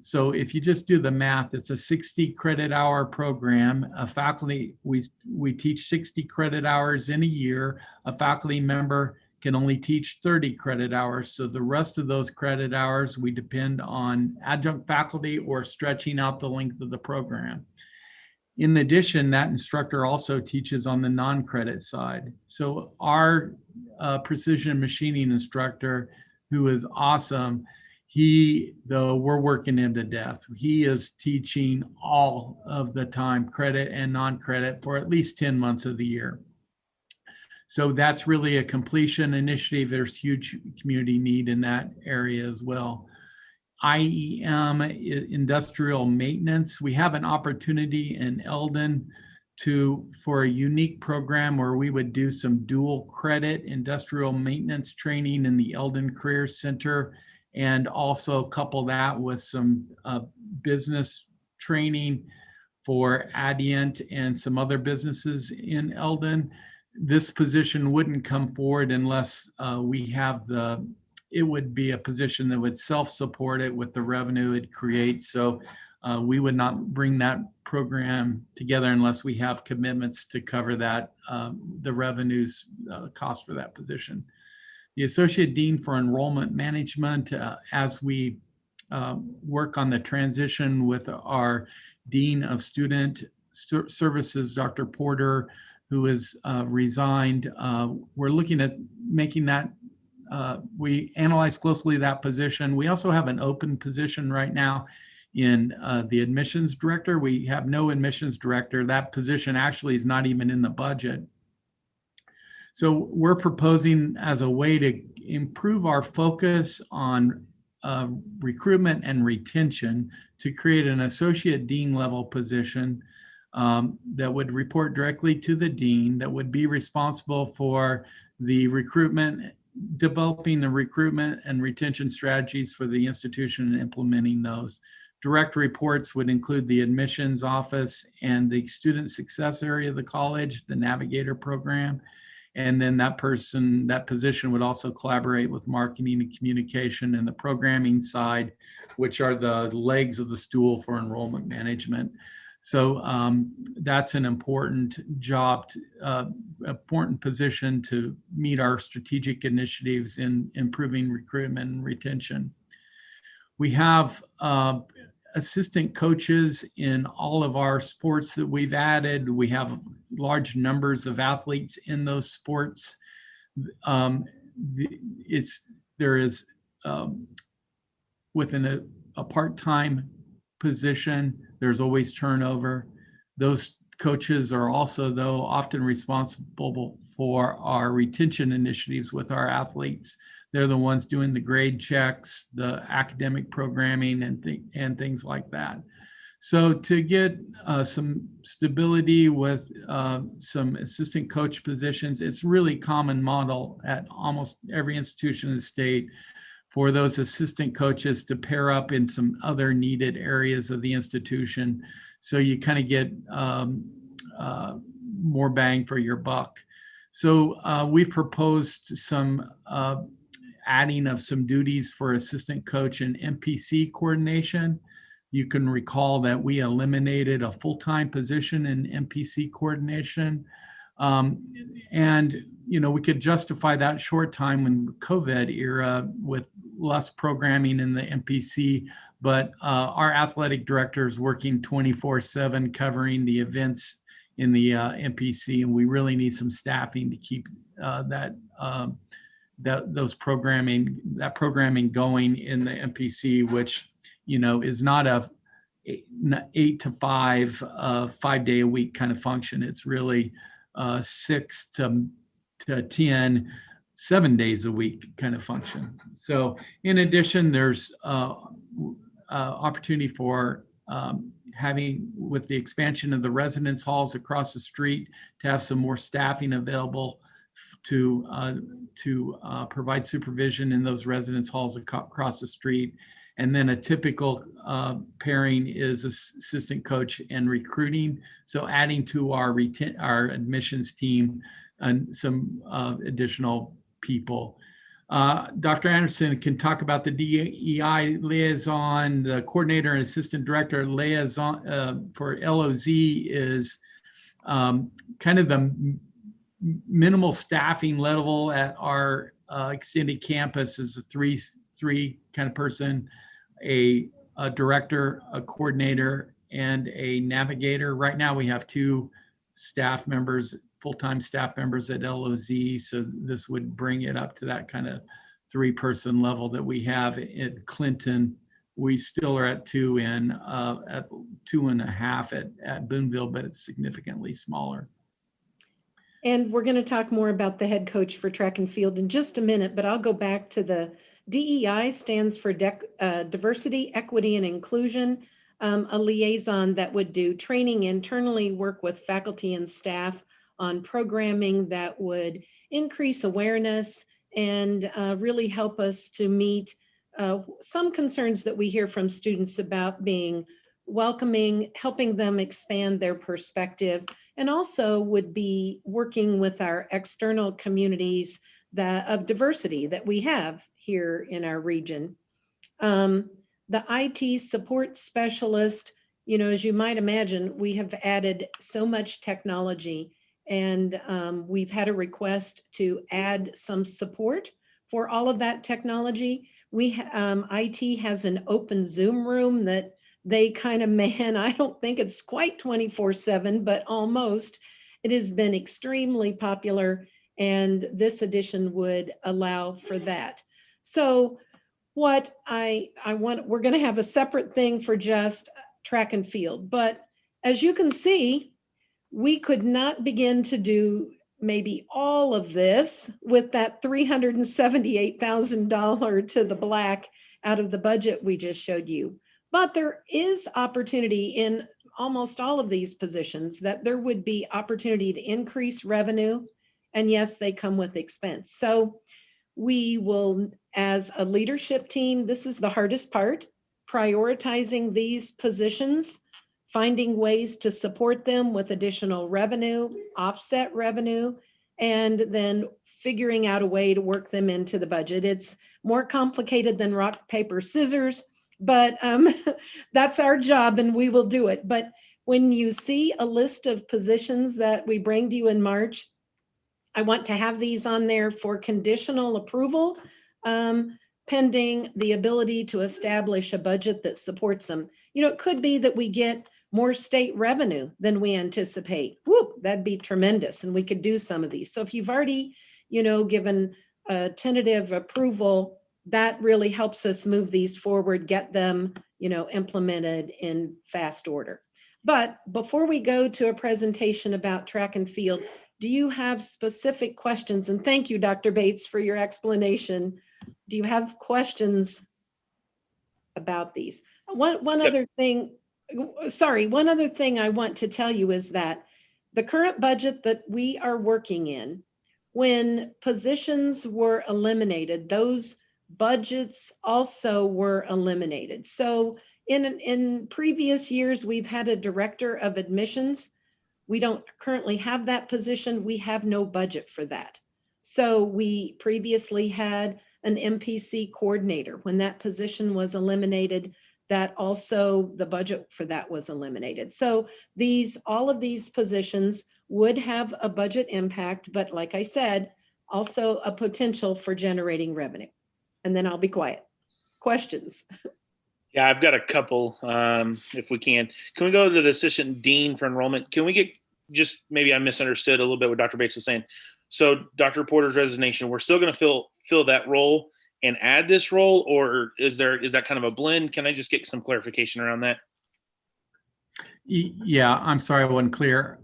So if you just do the math, it's a 60 credit hour program. A faculty, we teach 60 credit hours in a year. A faculty member can only teach 30 credit hours. So the rest of those credit hours, we depend on adjunct faculty or stretching out the length of the program. In addition, that instructor also teaches on the non-credit side. So our precision machining instructor, who is awesome, though we're working him to death, he is teaching all of the time, credit and non-credit, for at least 10 months of the year. So that's really a completion initiative. There's huge community need in that area as well. IEM, industrial maintenance. We have an opportunity in Eldon for a unique program where we would do some dual credit industrial maintenance training in the Eldon Career Center, and also couple that with some business training for Adient and some other businesses in Eldon. This position wouldn't come forward unless we have the it would be a position that would self-support it with the revenue it creates. So we would not bring that program together unless we have commitments to cover that, the revenues cost for that position. The Associate Dean for Enrollment Management, as we work on the transition with our Dean of Student Services, Dr. Porter, who has resigned, we're looking at making that, we analyze closely that position. We also have an open position right now in the admissions director. We have no admissions director. That position actually is not even in the budget. So we're proposing, as a way to improve our focus on recruitment and retention, to create an associate dean level position that would report directly to the dean, that would be responsible for the recruitment, developing the recruitment and retention strategies for the institution and implementing those. Direct reports would include the admissions office and the student success area of the college, the navigator program. And then that position would also collaborate with marketing and communication and the programming side, which are the legs of the stool for enrollment management. So that's an important job, important position to meet our strategic initiatives in improving recruitment and retention. We have assistant coaches in all of our sports that we've added. We have large numbers of athletes in those sports. There is within a part-time position, there's always turnover. Those coaches are also, though, often responsible for our retention initiatives with our athletes. They're the ones doing the grade checks, the academic programming, and things like that. So to get some stability with some assistant coach positions, it's really common model at almost every institution in the state for those assistant coaches to pair up in some other needed areas of the institution. So you kind of get more bang for your buck. So we've proposed some adding of some duties for assistant coach and MPC coordination. You can recall that we eliminated a full-time position in MPC coordination. And, we could justify that short time in the COVID era with less programming in the MPC, but our athletic director is working 24/7 covering the events in the MPC, and we really need some staffing to keep that programming going in the MPC, which is not a 8 to 5 5-day a week kind of function. It's really 6 to 10 7 days a week kind of function. So in addition, there's opportunity for having, with the expansion of the residence halls across the street, to have some more staffing available to provide supervision in those residence halls across the street. And then a typical pairing is assistant coach and recruiting. So adding to our admissions team and some additional people. Dr. Anderson can talk about the DEI liaison. The coordinator and assistant director liaison for LOZ is kind of the minimal staffing level at our extended campus. Is a three kind of person, a director, a coordinator, and a navigator. Right now we have 2 staff members, full-time staff members at LOZ. So this would bring it up to that kind of 3-person level that we have at Clinton. We still are at 2 and at 2.5 at Boonville, but it's significantly smaller. And we're going to talk more about the head coach for track and field in just a minute, but I'll go back to the DEI stands for diversity, equity, and inclusion, a liaison that would do training internally, work with faculty and staff on programming that would increase awareness and really help us to meet some concerns that we hear from students about being welcoming, helping them expand their perspective, and also would be working with our external communities of diversity that we have here in our region. The IT support specialist, as you might imagine, we have added so much technology, and we've had a request to add some support for all of that technology. IT has an open Zoom room that they kind of man. I don't think it's quite 24/7, but almost. It has been extremely popular, and this edition would allow for that. So what I want, we're going to have a separate thing for just track and field, but as you can see, we could not begin to do maybe all of this with that $378,000 to the black out of the budget we just showed you. But there is opportunity in almost all of these positions that there would be opportunity to increase revenue. And yes, they come with expense. So we will, as a leadership team, this is the hardest part, prioritizing these positions, finding ways to support them with additional revenue, offset revenue, and then figuring out a way to work them into the budget. It's more complicated than rock, paper, scissors, but that's our job and we will do it. But when you see a list of positions that we bring to you in March, I want to have these on there for conditional approval, pending the ability to establish a budget that supports them. It could be that we get more state revenue than we anticipate. Whoop, that'd be tremendous. And we could do some of these. So if you've already, given a tentative approval, that really helps us move these forward, get them, implemented in fast order. But before we go to a presentation about track and field, do you have specific questions? And thank you, Dr. Bates, for your explanation. Do you have questions about these? One other thing I want to tell you is that the current budget that we are working in, when positions were eliminated, those budgets also were eliminated. So in previous years, we've had a director of admissions. We don't currently have that position. We have no budget for that. So we previously had an MPC coordinator. When that position was eliminated, that also the budget for that was eliminated. So all of these positions would have a budget impact, but like I said, also a potential for generating revenue. And then I'll be quiet. Questions? Yeah, I've got a couple, if we can. Can we go to the assistant dean for enrollment? Can we get maybe I misunderstood a little bit what Dr. Bates was saying. So Dr. Porter's resignation, we're still going to fill that role and add this role, or is that kind of a blend? Can I just get some clarification around that? Yeah, I'm sorry I wasn't clear.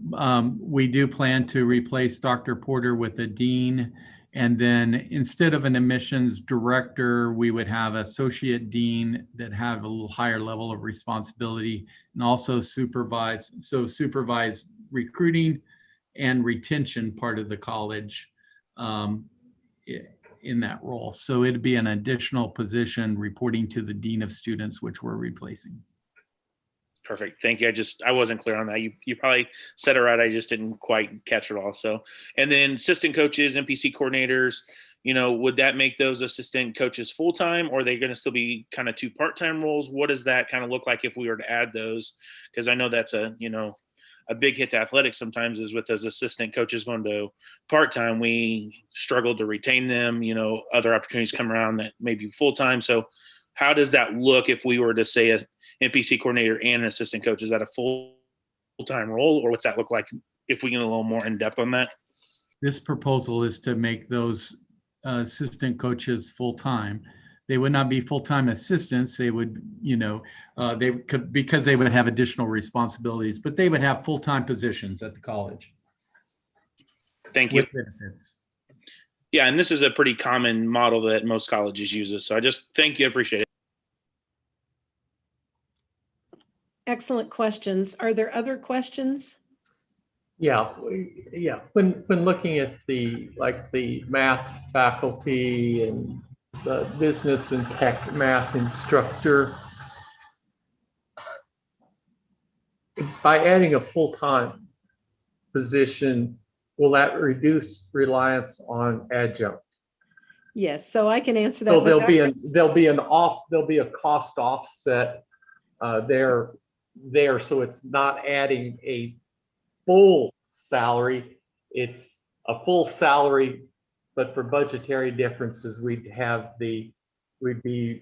We do plan to replace Dr. Porter with a dean, and then instead of an admissions director, we would have associate dean that have a little higher level of responsibility and also supervise recruiting and retention part of the college in that role. So it'd be an additional position reporting to the dean of students, which we're replacing. Perfect. Thank you. I wasn't clear on that. You probably said it right. I just didn't quite catch it all. So, and then assistant coaches, MPC coordinators, would that make those assistant coaches full-time, or are they going to still be kind of two part-time roles? What does that kind of look like if we were to add those? Because I know that's a big hit to athletics sometimes is with those assistant coaches going to part-time, we struggle to retain them, other opportunities come around that may be full-time. So how does that look if we were to say a MPC coordinator and an assistant coach? Is that a full-time role, or what's that look like if we get a little more in depth on that? This proposal is to make those assistant coaches full-time. They would not be full-time assistants. They would, because they would have additional responsibilities, but they would have full-time positions at the college. Thank you. With benefits. Yeah, and this is a pretty common model that most colleges use. So I just thank you. I appreciate it. Excellent questions. Are there other questions? Yeah. When looking at the math faculty and the business and tech math instructor, by adding a full-time position, will that reduce reliance on adjunct? Yes, so I can answer that. So there'll without- be a cost offset there, so it's not adding a full salary. It's a full salary, but for budgetary differences, we'd be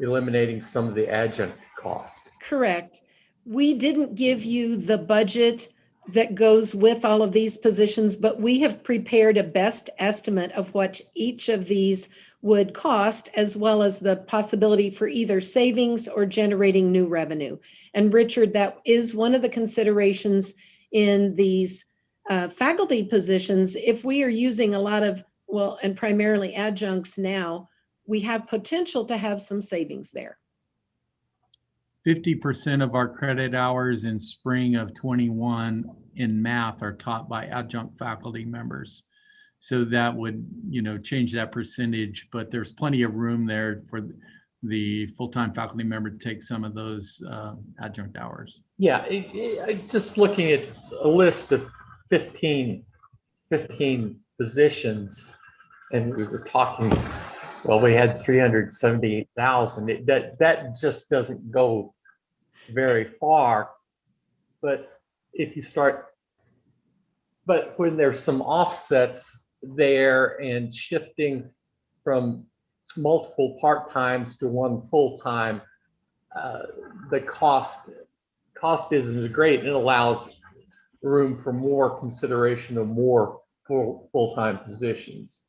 eliminating some of the adjunct cost. Correct. We didn't give you the budget that goes with all of these positions, but we have prepared a best estimate of what each of these would cost, as well as the possibility for either savings or generating new revenue. And Richard, that is one of the considerations in these faculty positions. If we are using a lot of, well, and primarily adjuncts now, we have potential to have some savings there. 50% of our credit hours in spring of 21 in math are taught by adjunct faculty members. So that would, change that percentage, but there's plenty of room there for the full-time faculty member to take some of those adjunct hours. Yeah, just looking at a list of 15 positions, and we were talking, well, we had 378,000. That just doesn't go very far. But when there's some offsets there and shifting from multiple part-times to one full-time, the cost isn't great, and it allows room for more consideration of more full-time positions.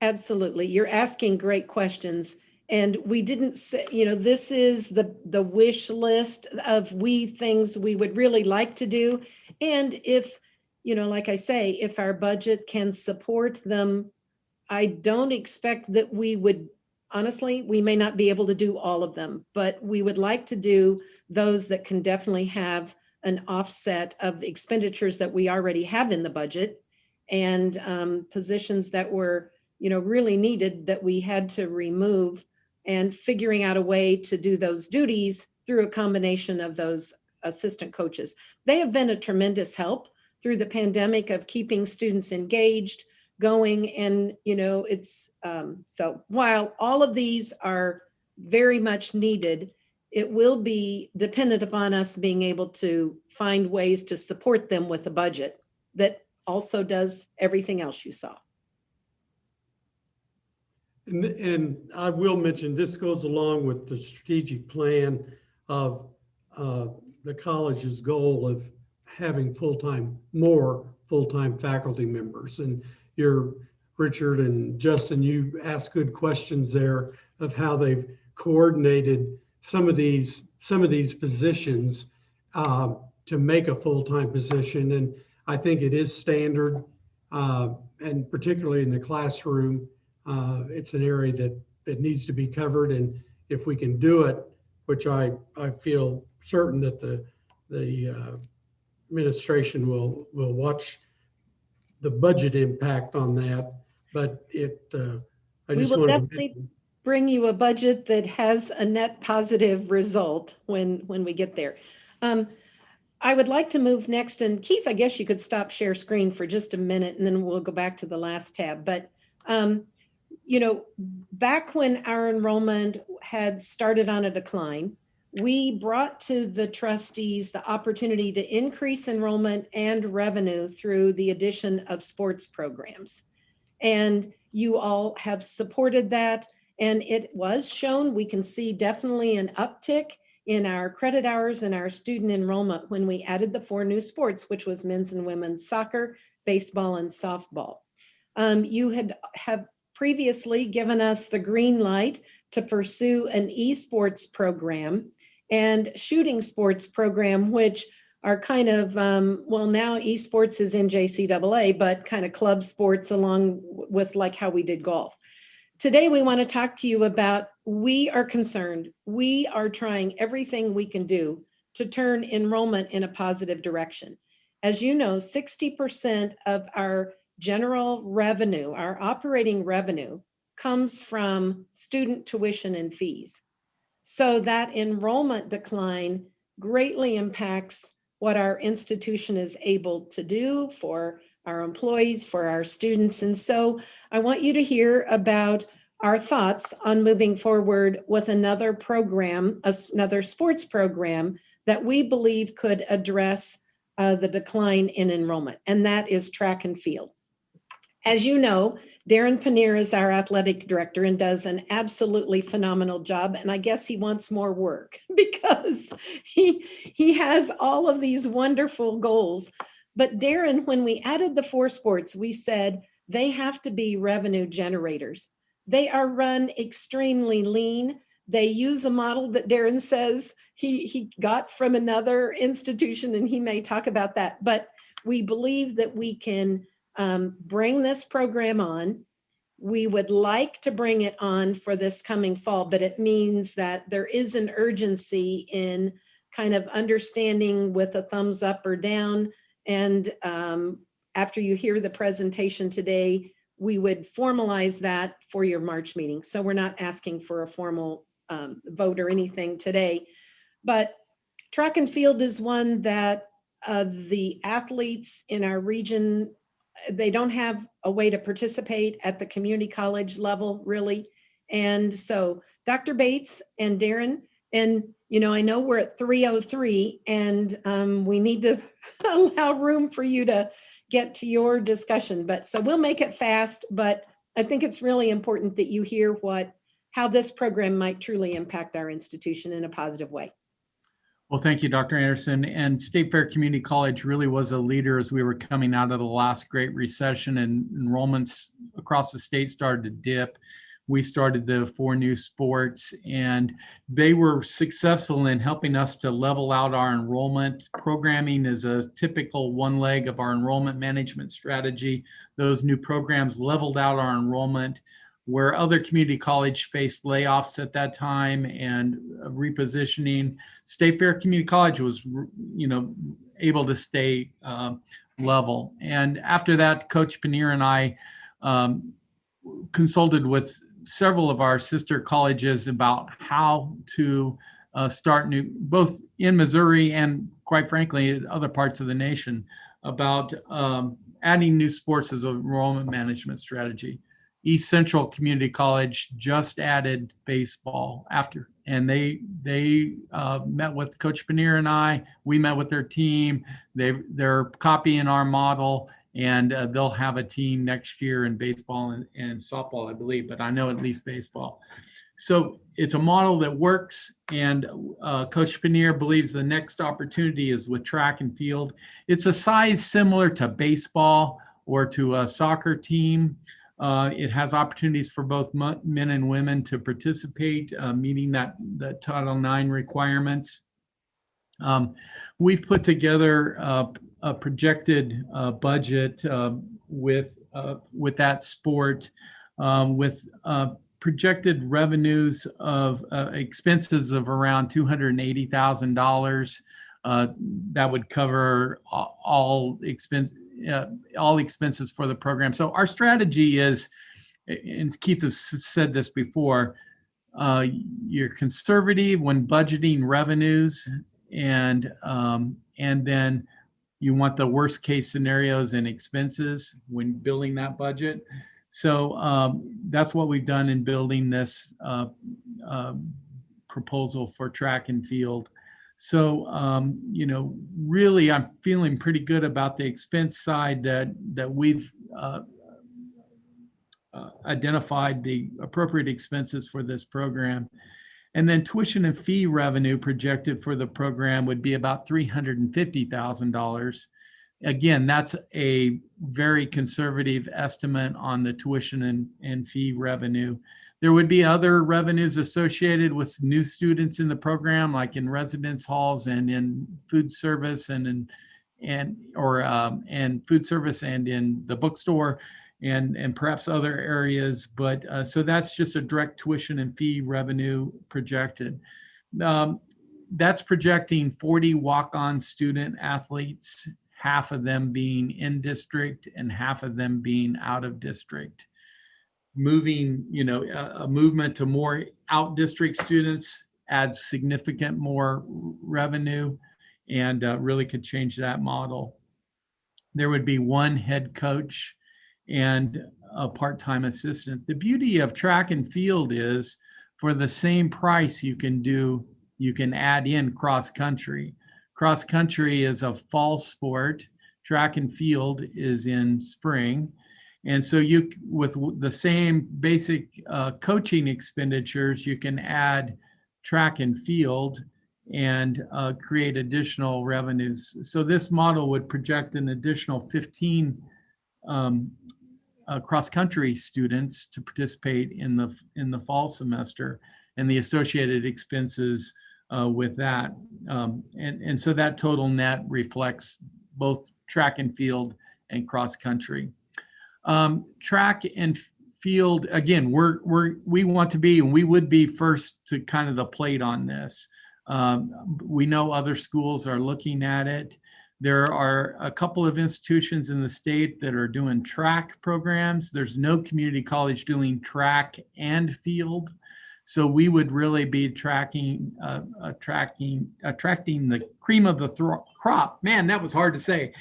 Absolutely. You're asking great questions. And we didn't say, this is the wish list of things we would really like to do. And if, like I say, if our budget can support them, I don't expect that we would, honestly, we may not be able to do all of them, but we would like to do those that can definitely have an offset of expenditures that we already have in the budget, and positions that were, really needed that we had to remove, and figuring out a way to do those duties through a combination of those assistant coaches. They have been a tremendous help through the pandemic of keeping students engaged, going, and it's so while all of these are very much needed, it will be dependent upon us being able to find ways to support them with a budget that also does everything else you saw. And I will mention, this goes along with the strategic plan of the college's goal of having more full-time faculty members. And Richard and Justin, you asked good questions there of how they've coordinated some of these positions to make a full-time position. And I think it is standard, and particularly in the classroom, it's an area that needs to be covered. And if we can do it, which I feel certain that the administration will watch the budget impact on that, but I just want to definitely bring you a budget that has a net positive result when we get there. I would like to move next, and Keith, I guess you could stop share screen for just a minute, and then we'll go back to the last tab. But back when our enrollment had started on a decline, we brought to the trustees the opportunity to increase enrollment and revenue through the addition of sports programs. And you all have supported that. And it was shown, we can see definitely an uptick in our credit hours and our student enrollment when we added the 4 new sports, which was men's and women's soccer, baseball, and softball. You have previously given us the green light to pursue an esports program and shooting sports program, which are kind of, well, now esports is in JCAA, but kind of club sports along with like how we did golf. Today, we want to talk to you about, we are concerned. We are trying everything we can do to turn enrollment in a positive direction. As you know, 60% of our general revenue, our operating revenue, comes from student tuition and fees. So that enrollment decline greatly impacts what our institution is able to do for our employees, for our students. And so I want you to hear about our thoughts on moving forward with another program, another sports program that we believe could address the decline in enrollment, and that is track and field. As you know, Darren Paneer is our athletic director and does an absolutely phenomenal job. And I guess he wants more work because he has all of these wonderful goals. But Darren, when we added the 4 sports, we said they have to be revenue generators. They are run extremely lean. They use a model that Darren says he got from another institution, and he may talk about that. But we believe that we can bring this program on. We would like to bring it on for this coming fall, but it means that there is an urgency in kind of understanding with a thumbs up or down. And after you hear the presentation today, we would formalize that for your March meeting. So we're not asking for a formal vote or anything today, but track and field is one that the athletes in our region, they don't have a way to participate at the community college level, really. And so Dr. Bates and Darren, and I know we're at 3:03, and we need to allow room for you to get to your discussion. But so we'll make it fast, but I think it's really important that you hear how this program might truly impact our institution in a positive way. Well, thank you, Dr. Anderson. And State Fair Community College really was a leader as we were coming out of the last Great Recession, and enrollments across the state started to dip. We started the 4 new sports, and they were successful in helping us to level out our enrollment. Programming is a typical one leg of our enrollment management strategy. Those new programs leveled out our enrollment, where other community college faced layoffs at that time and repositioning. State Fair Community College was, able to stay level. And after that, Coach Paneer and I consulted with several of our sister colleges about how to start new, both in Missouri and, quite frankly, other parts of the nation, about adding new sports as an enrollment management strategy. East Central Community College just added baseball after, and they met with Coach Paneer and I. We met with their team. They're copying our model, and they'll have a team next year in baseball and softball, I believe, but I know at least baseball. So it's a model that works, and Coach Paneer believes the next opportunity is with track and field. It's a size similar to baseball or to a soccer team. It has opportunities for both men and women to participate, meeting the Title IX requirements. We've put together a projected budget with that sport, with projected revenues of expenses of around $280,000. That would cover all expenses for the program. So our strategy is, and Keith has said this before, you're conservative when budgeting revenues, and then you want the worst case scenarios and expenses when building that budget. So that's what we've done in building this proposal for track and field. So, really, I'm feeling pretty good about the expense side that we've identified the appropriate expenses for this program. And then tuition and fee revenue projected for the program would be about $350,000. Again, that's a very conservative estimate on the tuition and fee revenue. There would be other revenues associated with new students in the program, like in residence halls and in food service and food service and in the bookstore and perhaps other areas. But so that's just a direct tuition and fee revenue projected. That's projecting 40 walk-on student athletes, half of them being in district and half of them being out of district. Moving, a movement to more out district students adds significant more revenue and really could change that model. there would be one head coach and a part-time assistant. The beauty of track and field is for the same price you can add in cross country. Cross country is a fall sport. Track and field is in spring. And so with the same basic coaching expenditures, you can add track and field and create additional revenues. So this model would project an additional 15 cross-country students to participate in the fall semester and the associated expenses with that. And so that total net reflects both track and field and cross-country. Track and field, again, we want to be, and we would be first to kind of the plate on this. We know other schools are looking at it. There are a couple of institutions in the state that are doing track programs. There's no community college doing track and field. So we would really be attracting the cream of the crop. Man, that was hard to say.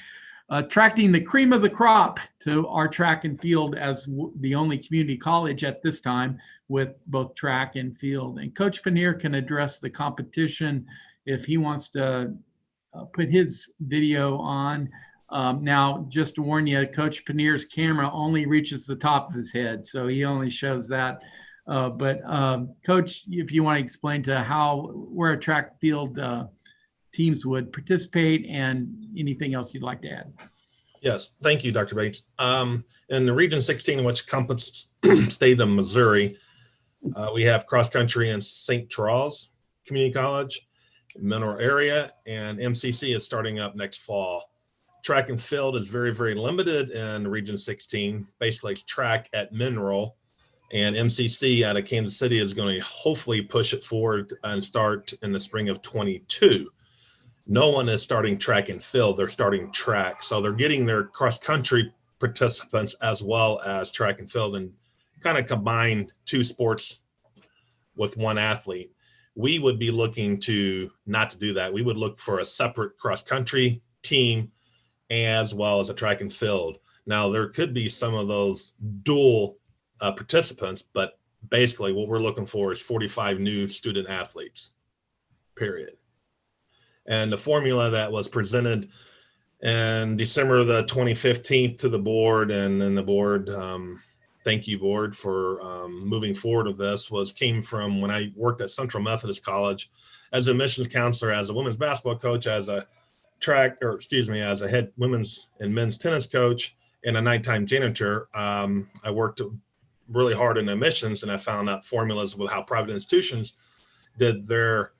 Attracting the cream of the crop to our track and field as the only community college at this time with both track and field. And Coach Paneer can address the competition if he wants to put his video on. Now, just to warn you, Coach Paneer's camera only reaches the top of his head, so he only shows that. But Coach, if you want to explain to where a track field teams would participate and anything else you'd like to add. Yes, thank you, Dr. Bates. In the Region 16, which encompasses state of Missouri, we have cross country in St. Charles Community College, Mineral area, and MCC is starting up next fall. Track and field is very, very limited in Region 16. Basically, it's track at Mineral, and MCC out of Kansas City is going to hopefully push it forward and start in the spring of 22. No one is starting track and field, they're starting track. So they're getting their cross-country participants as well as track and field and kind of combine two sports with one athlete. We would be looking not to do that. We would look for a separate cross-country team as well as a track and field. Now, there could be some of those dual participants, but basically what we're looking for is 45 new student athletes, period. And the formula that was presented in December the 2015 to the board, and then the board, thank you board for moving forward with this, came from when I worked at Central Methodist College as a admissions counselor, as a women's basketball coach, as a as a head women's and men's tennis coach, and a nighttime janitor. I worked really hard in admissions, and I found out formulas with how private institutions did their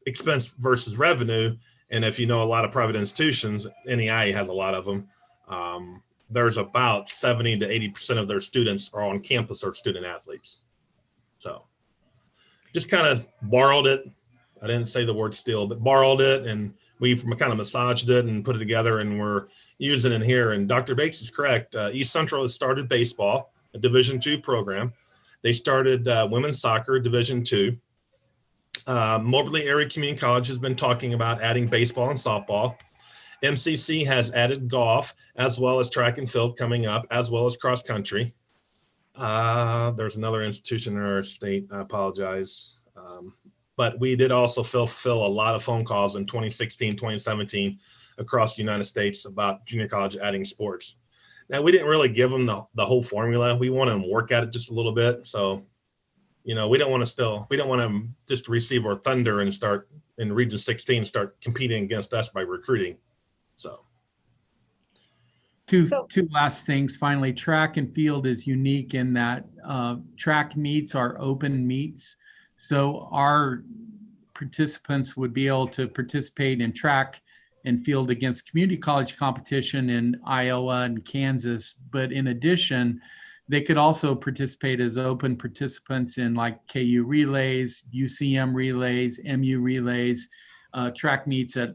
expense versus revenue. And if you know a lot of private institutions, NEI has a lot of them, there's about 70 to 80% of their students are on campus or student athletes. So just kind of borrowed it. I didn't say the word steal, but borrowed it, and we kind of massaged it and put it together, and we're using it here. And Dr. Bates is correct. East Central has started baseball, a Division II program. They started women's soccer, Division II. Moberly Area Community College has been talking about adding baseball and softball. MCC has added golf, as well as track and field coming up, as well as cross country. There's another institution in our state, I apologize. But we did also fulfill a lot of phone calls in 2016, 2017 across the United States about junior college adding sports. Now, we didn't really give them the whole formula. We want them to work at it just a little bit. So, we don't want to just receive our thunder and start in Region 16, start competing against us by recruiting. So. Two last things. Finally, track and field is unique in that track meets are open meets. So our participants would be able to participate in track and field against community college competition in Iowa and Kansas. But in addition, they could also participate as open participants in like KU relays, UCM relays, MU relays, track meets at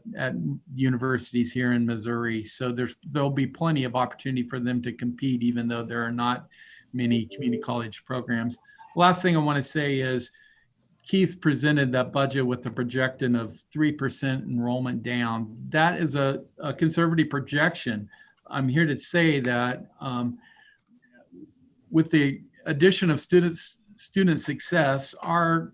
universities here in Missouri. So there'll be plenty of opportunity for them to compete, even though there are not many community college programs. Last thing I want to say is Keith presented that budget with a projection of 3% enrollment down. That is a conservative projection. I'm here to say that with the addition of student success, our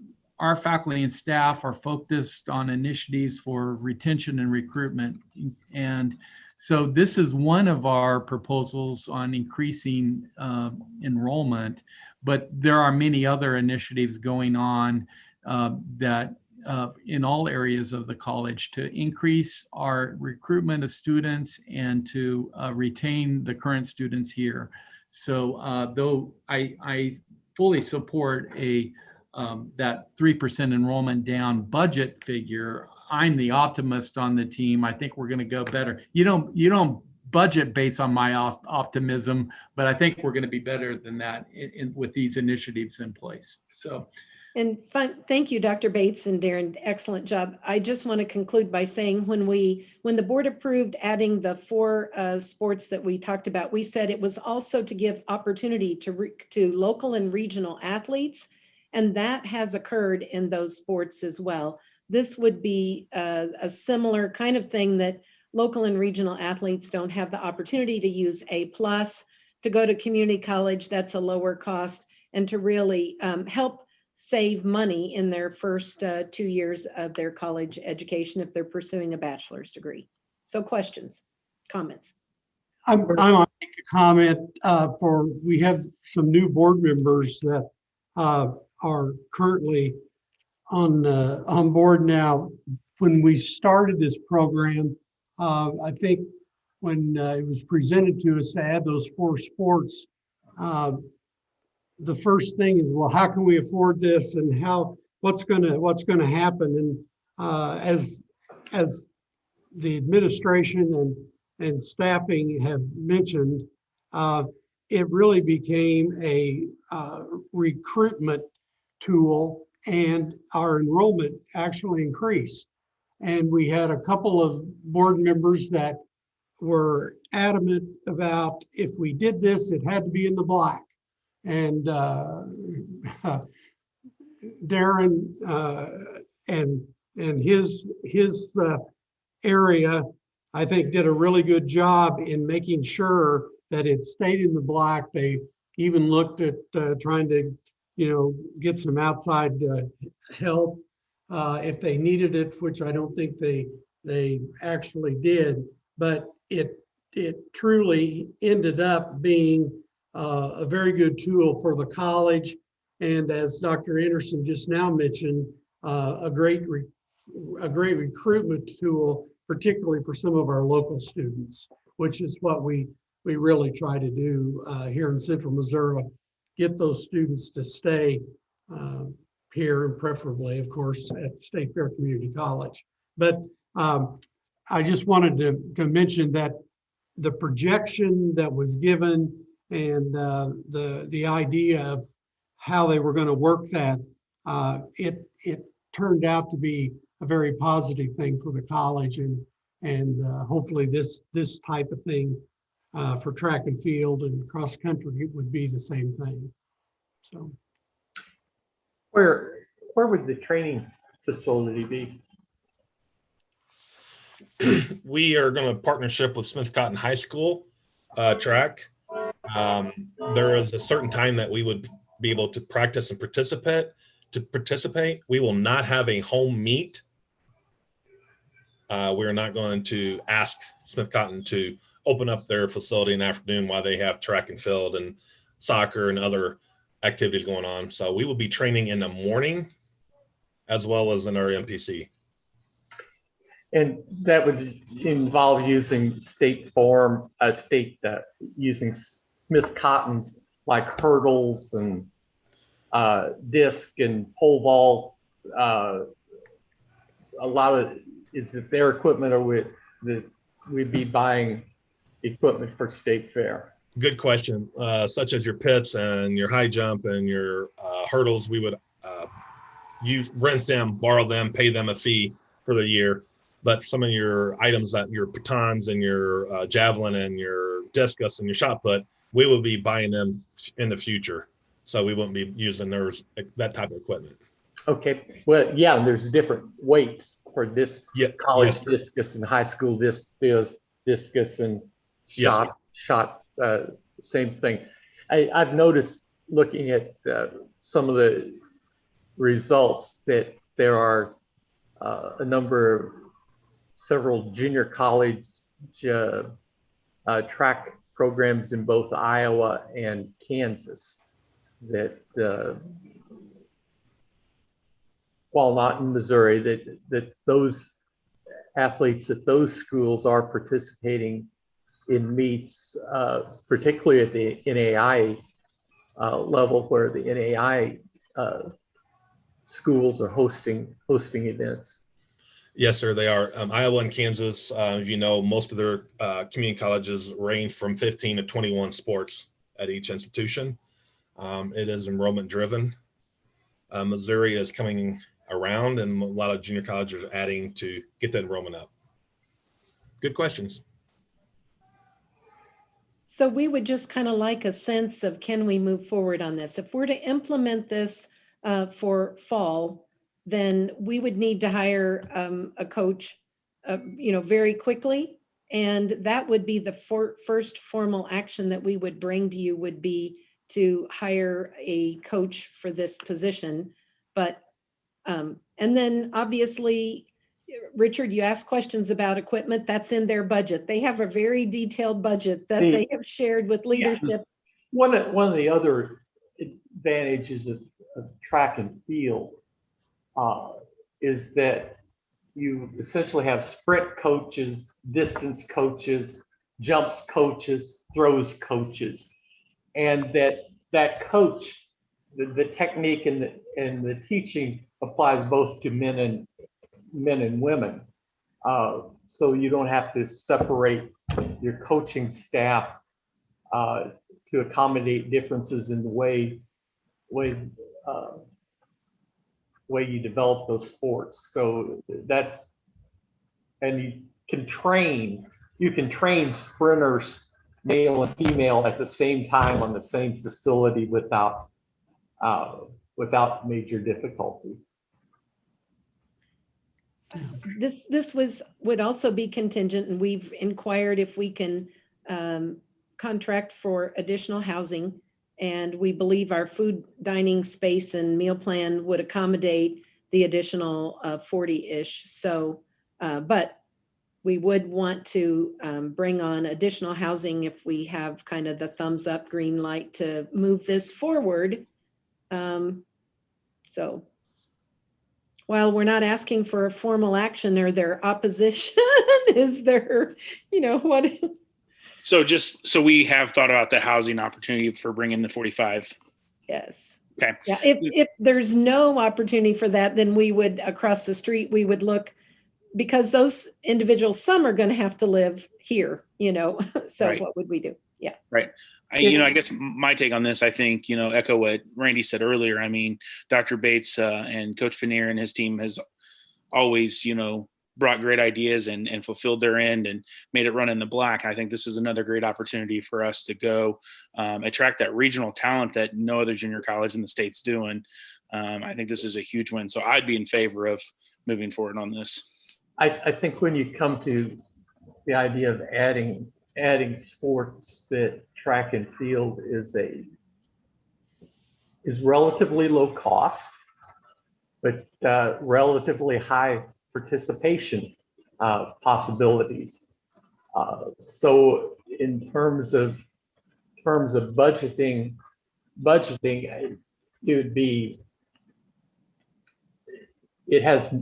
faculty and staff are focused on initiatives for retention and recruitment. And so this is one of our proposals on increasing enrollment, but there are many other initiatives going on that in all areas of the college to increase our recruitment of students and to retain the current students here. So though I fully support that 3% enrollment down budget figure, I'm the optimist on the team. I think we're going to go better. You don't budget based on my optimism, but I think we're going to be better than that with these initiatives in place. So. And thank you, Dr. Bates and Darren. Excellent job. I just want to conclude by saying when the board approved adding the 4 sports that we talked about, we said it was also to give opportunity to local and regional athletes, and that has occurred in those sports as well. This would be a similar kind of thing that local and regional athletes don't have the opportunity to use A+, to go to community college, that's a lower cost, and to really help save money in their first 2 years of their college education if they're pursuing a bachelor's degree. So questions, comments? I'm going to make a comment we have some new board members that are currently on board now. When we started this program, I think when it was presented to us to add those 4 sports, the first thing is, well, how can we afford this, and what's going to happen? And as the administration and staffing have mentioned, it really became a recruitment tool, and our enrollment actually increased. And we had a couple of board members that were adamant about, if we did this, it had to be in the black. And Darren and his area, I think, did a really good job in making sure that it stayed in the black. They even looked at trying to, get some outside help if they needed it, which I don't think they actually did. But it truly ended up being a very good tool for the college, and as Dr. Anderson just now mentioned, a great recruitment tool, particularly for some of our local students, which is what we really try to do here in Central Missouri, get those students to stay here, and preferably, of course, at State Fair Community College. But I just wanted to mention that the projection that was given and the idea of how they were going to work that, it turned out to be a very positive thing for the college, and hopefully this type of thing for track and field and cross country, it would be the same thing. So, Where would the training facility be? We are going to partnership with Smith Cotton High School track. There is a certain time that we would be able to practice and participate. We will not have a home meet. We're not going to ask Smith Cotton to open up their facility in the afternoon while they have track and field and soccer and other activities going on. So we will be training in the morning as well as in our MPC. And that would involve using state form, using Smith Cotton's like hurdles and disc and pole vault. A lot of, is it their equipment, or we'd be buying equipment for State Fair? Good question. Such as your pits and your high jump and your hurdles, we would rent them, borrow them, pay them a fee for the year. But some of your items, that your batons and your javelin and your discus and your shot put, we will be buying them in the future. So we wouldn't be using that type of equipment. Okay, well, yeah, there's different weights for this Yeah. college Yes, sir. discus and high school discus and Yes, sir. shot, same thing. I've noticed looking at some of the results that there are several junior college track programs in both Iowa and Kansas that, while not in Missouri, that those athletes at those schools are participating in meets, particularly at the NAI level, where the NAI schools are hosting events. Yes, sir, they are. Iowa and Kansas, you know, most of their community colleges range from 15 to 21 sports at each institution. It is enrollment driven. Missouri is coming around, and a lot of junior colleges are adding to get that enrollment up. Good questions. So we would just kind of like a sense of, can we move forward on this? If we're to implement this for fall, then we would need to hire a coach, very quickly. And that would be the first formal action that we would bring to you, would be to hire a coach for this position. But, and then obviously, Richard, you asked questions about equipment. That's in their budget. They have a very detailed budget that they have shared with leadership. One of the other advantages of track and field is that you essentially have sprint coaches, distance coaches, jumps coaches, throws coaches, and that coach, the technique and the teaching applies both to men and women. So you don't have to separate your coaching staff to accommodate differences in the way you develop those sports. So and you can train sprinters, male and female, at the same time on the same facility without major difficulty. This would also be contingent, and we've inquired if we can contract for additional housing, and we believe our food dining space and meal plan would accommodate the additional 40-ish. So, but we would want to bring on additional housing if we have kind of the thumbs up, green light to move this forward. So while we're not asking for a formal action, or their opposition, is there, what? So so we have thought about the housing opportunity for bringing the 45. Yes. Okay. Yeah. If there's no opportunity for that, then we would, across the street, we would look, because those individuals, some are going to have to live here, so Right. What would we do? Yeah. Right. I guess my take on this, I think, echo what Randy said earlier. I mean, Dr. Bates and Coach Paneer and his team has always, brought great ideas and fulfilled their end and made it run in the black. I think this is another great opportunity for us to go attract that regional talent that no other junior college in the state's doing. I think this is a huge win. So I'd be in favor of moving forward on this. I think when you come to the idea of adding sports, that track and field is relatively low cost, but relatively high participation possibilities. So in terms of budgeting, it has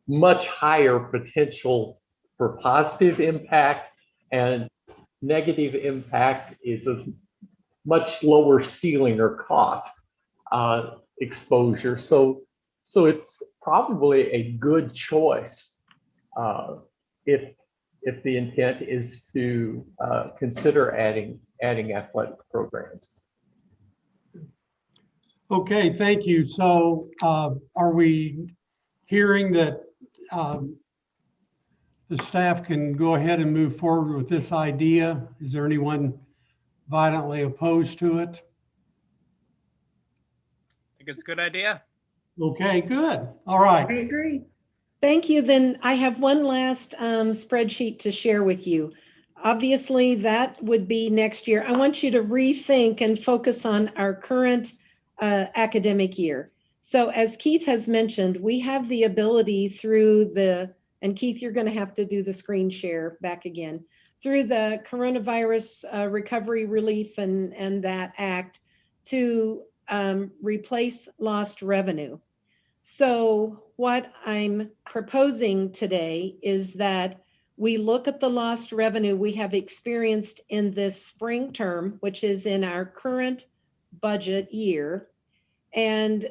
much higher potential for positive impact, and negative impact is a much lower ceiling or cost exposure. So it's probably a good choice if the intent is to consider adding athletic programs. Okay, thank you. So are we hearing that the staff can go ahead and move forward with this idea? Is there anyone violently opposed to it? I think it's a good idea. Okay, good. All I right. agree. Thank you. Then I have one last spreadsheet to share with you. Obviously, that would be next year. I want you to rethink and focus on our current academic year. So as Keith has mentioned, we have the ability through and Keith, you're going to have to do the screen share back again, through the Coronavirus Recovery Relief and that act to replace lost revenue. So what I'm proposing today is that we look at the lost revenue we have experienced in this spring term, which is in our current budget year. And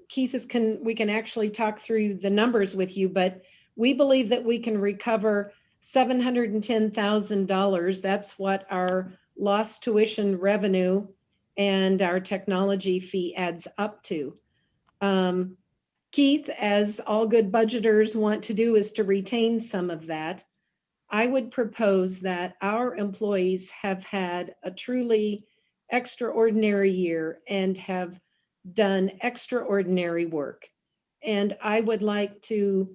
Keith we can actually talk through the numbers with you, but we believe that we can recover $710,000. That's what our lost tuition revenue and our technology fee adds up to. Keith, as all good budgeters want to do, is to retain some of that. I would propose that our employees have had a truly extraordinary year and have done extraordinary work. And I would like to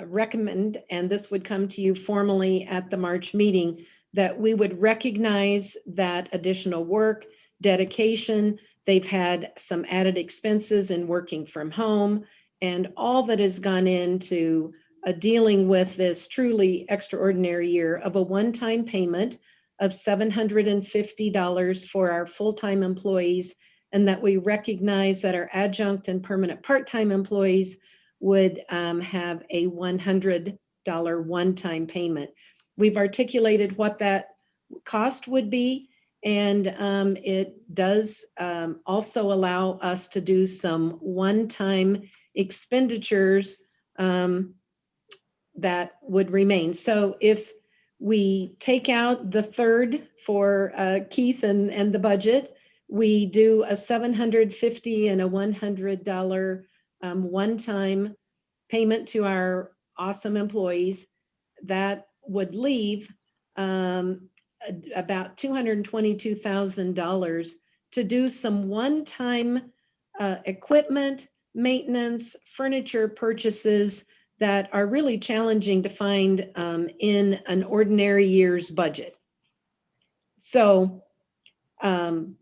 recommend, and this would come to you formally at the March meeting, that we would recognize that additional work, dedication. They've had some added expenses in working from home, and all that has gone into dealing with this truly extraordinary year of a one-time payment of $750 for our full-time employees, and that we recognize that our adjunct and permanent part-time employees would have a $100 one-time payment. We've articulated what that cost would be, and it does also allow us to do some one-time expenditures that would remain. So if we take out the third for Keith and the budget, we do a $750 and a $100 one-time payment to our awesome employees. That would leave about $222,000 to do some one-time equipment, maintenance, furniture purchases that are really challenging to find in an ordinary year's budget. So I'm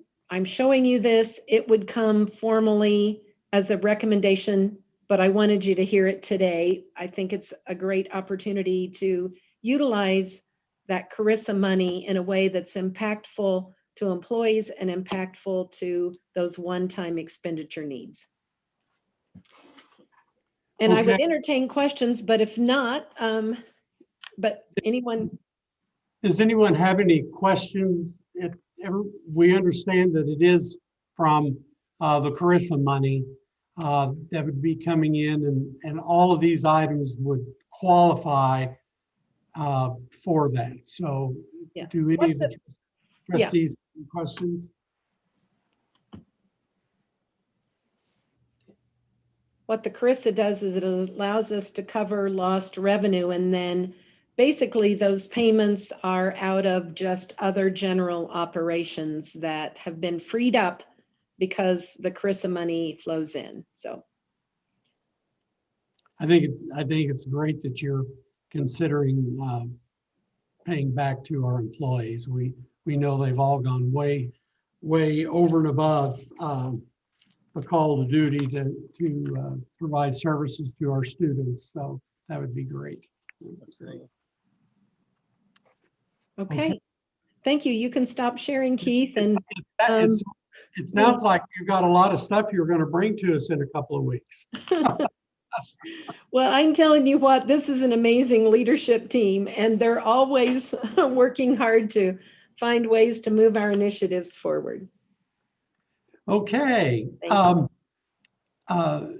showing you this. It would come formally as a recommendation, but I wanted you to hear it today. I think it's a great opportunity to utilize that Carissa money in a way that's impactful to employees and impactful to those one-time expenditure needs. And I would entertain questions, but if not, but anyone? Does anyone have any questions? We understand that it is from the Carissa money that would be coming in, and all of these items would qualify for that. So Yeah. do any of the trustees have any questions? What the Carissa does is it allows us to cover lost revenue, and then basically those payments are out of just other general operations that have been freed up because the Carissa money flows in. So I think it's great that you're considering paying back to our employees. We know they've all gone way over and above the call to duty to provide services to our students. So that would be great. okay. Thank you. You can stop sharing, Keith. And it sounds like you've got a lot of stuff you're going to bring to us in a couple of weeks. well, I'm telling you what, this is an amazing leadership team, and they're always working hard to find ways to move our initiatives forward. Okay.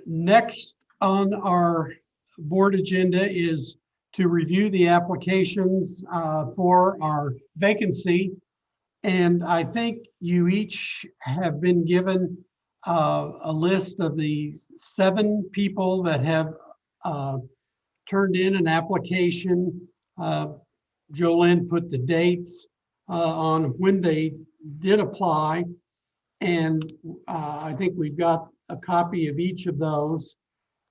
Next on our board agenda is to review the applications for our vacancy. And I think you each have been given a list of the 7 people that have turned in an application. Jolene put the dates on when they did apply. And I think we've got a copy of each of those.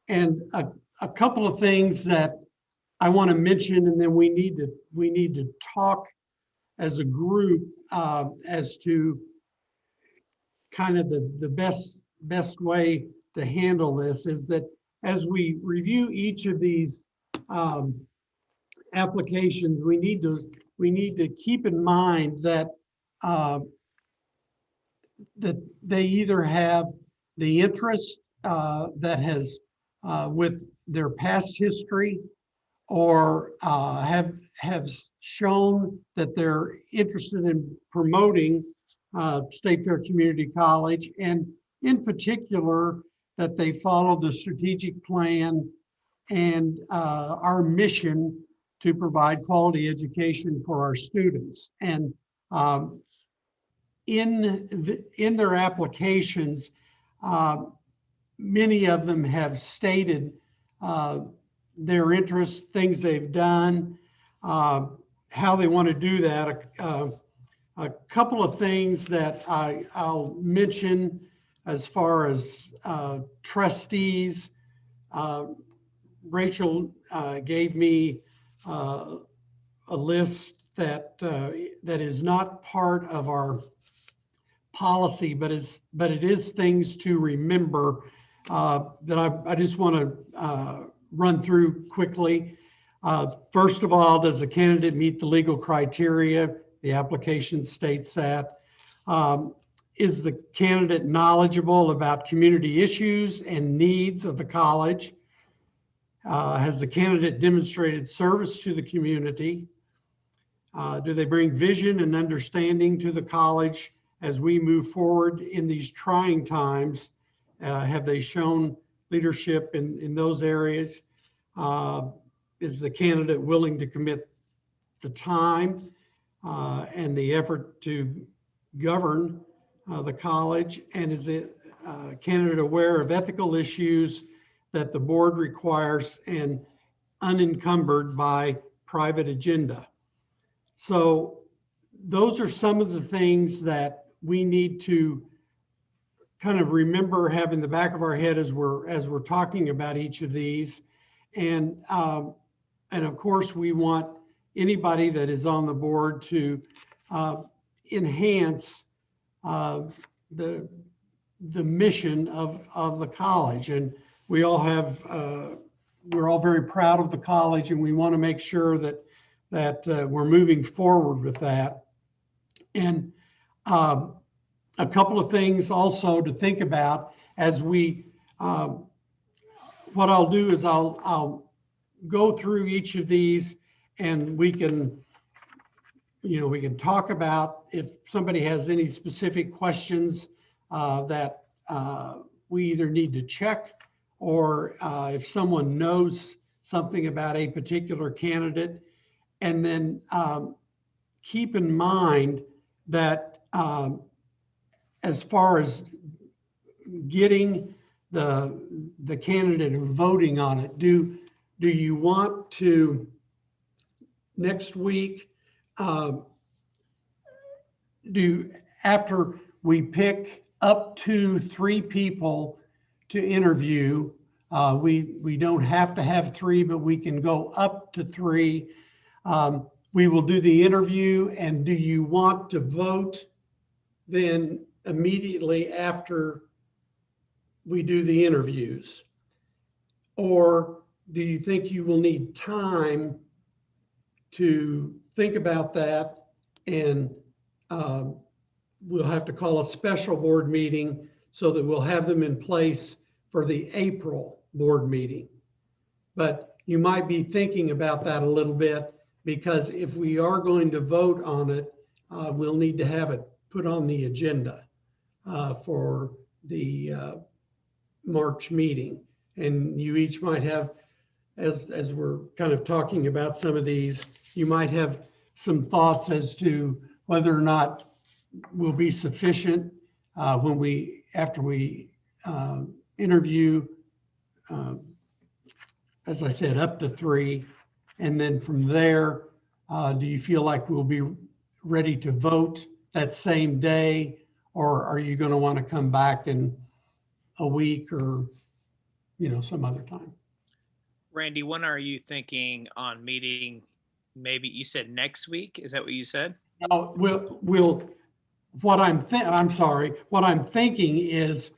And a couple of things that I want to mention, and then we need to talk as a group as to kind of the best way to handle this, is that as we review each of these applications, we need to keep in mind that that they either have the interest that has with their past history, or have shown that they're interested in promoting State Fair Community College, and in particular that they follow the strategic plan and our mission to provide quality education for our students. And in their applications, many of them have stated their interests, things they've done, how they want to do that. A couple of things that I'll mention as far as trustees. Rachel gave me a list that is not part of our policy, but it is things to remember that I just want to run through quickly. First of all, does the candidate meet the legal criteria? The application states that. Is the candidate knowledgeable about community issues and needs of the college? Has the candidate demonstrated service to the community? Do they bring vision and understanding to the college as we move forward in these trying times? Have they shown leadership in those areas? Is the candidate willing to commit the time and the effort to govern the college? And is the candidate aware of ethical issues that the board requires and unencumbered by private agenda? So those are some of the things that we need to kind of remember, have in the back of our head as we're talking about each of these. And of course, we want anybody that is on the board to enhance the mission of the college. And we all have, we're all very proud of the college, and we want to make sure that we're moving forward with that. And a couple of things also to think about as we, what I'll do is I'll go through each of these, and we can talk about if somebody has any specific questions that we either need to check, or if someone knows something about a particular candidate. And then keep in mind that as far as getting the candidate and voting on it, do you want to next week after we pick up to 3 people to interview, we don't have to have 3, but we can go up to 3. We will do the interview, and do you want to vote then immediately after we do the interviews? Or do you think you will need time to think about that, and we'll have to call a special board meeting so that we'll have them in place for the April board meeting? But you might be thinking about that a little bit, because if we are going to vote on it, we'll need to have it put on the agenda for the March meeting. And you each might have, as we're kind of talking about some of these, you might have some thoughts as to whether or not will be sufficient after we interview, as I said, up to 3. And then from there, do you feel like we'll be ready to vote that same day, or are you going to want to come back and a week or, some other time. Randy, when are you thinking on meeting? Maybe you said next week. Is that what you said? No, what I'm thinking is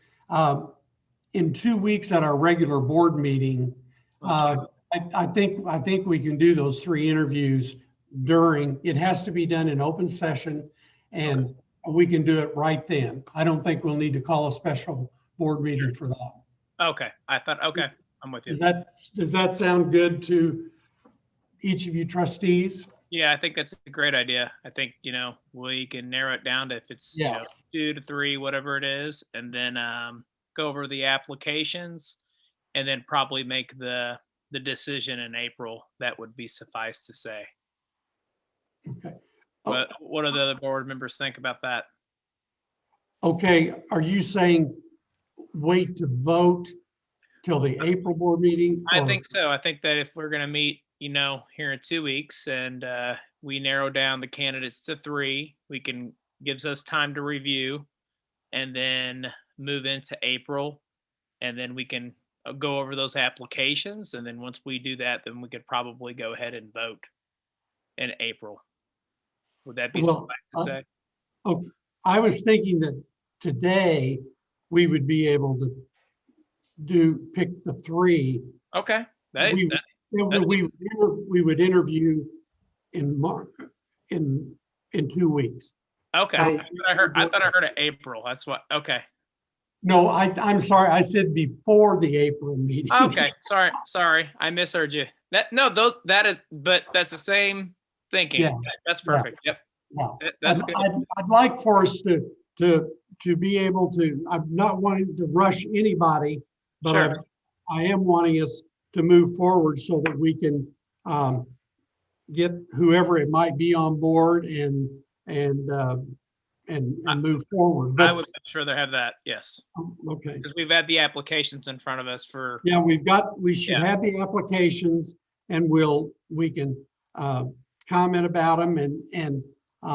in 2 weeks at our regular board meeting, I think we can do those 3 interviews during, it has to be done in open session and we can do it right then. I don't think we'll need to call a special board meeting for that. Okay. I thought, okay, I'm with you. Does that sound good to each of you trustees? Yeah, I think that's a great idea. I think, we can narrow it down to if it's, 2 to 3, whatever it is, and then go over the applications and then probably make the decision in April. That would be suffice to say. Okay. But what do the other board members think about that? Okay, are you saying wait to vote till the April board meeting? I think so. I think that if we're going to meet, here in 2 weeks and we narrow down the candidates to 3, gives us time to review and then move into April. And then we can go over those applications. And then once we do that, then we could probably go ahead and vote in April. Would that be suffice to say? Oh, I was thinking that today we would be able to pick the 3. Okay. We would interview in March in 2 weeks. Okay. I thought I heard of April. That's what. Okay. No, I'm sorry. I said before the April meeting. Okay. Sorry. I misheard you. But that's the same thinking. Yeah. That's perfect. Yeah. Yep. Yeah. That's good. I'd like for us to be able to. I'm not wanting to rush anybody, but Sure. I am wanting us to move forward so that we can get whoever it might be on board and move forward. But, I would sure they have that. Yes. Okay. Because we've had the applications in front of us for. Yeah, we should have the applications and we can comment about them and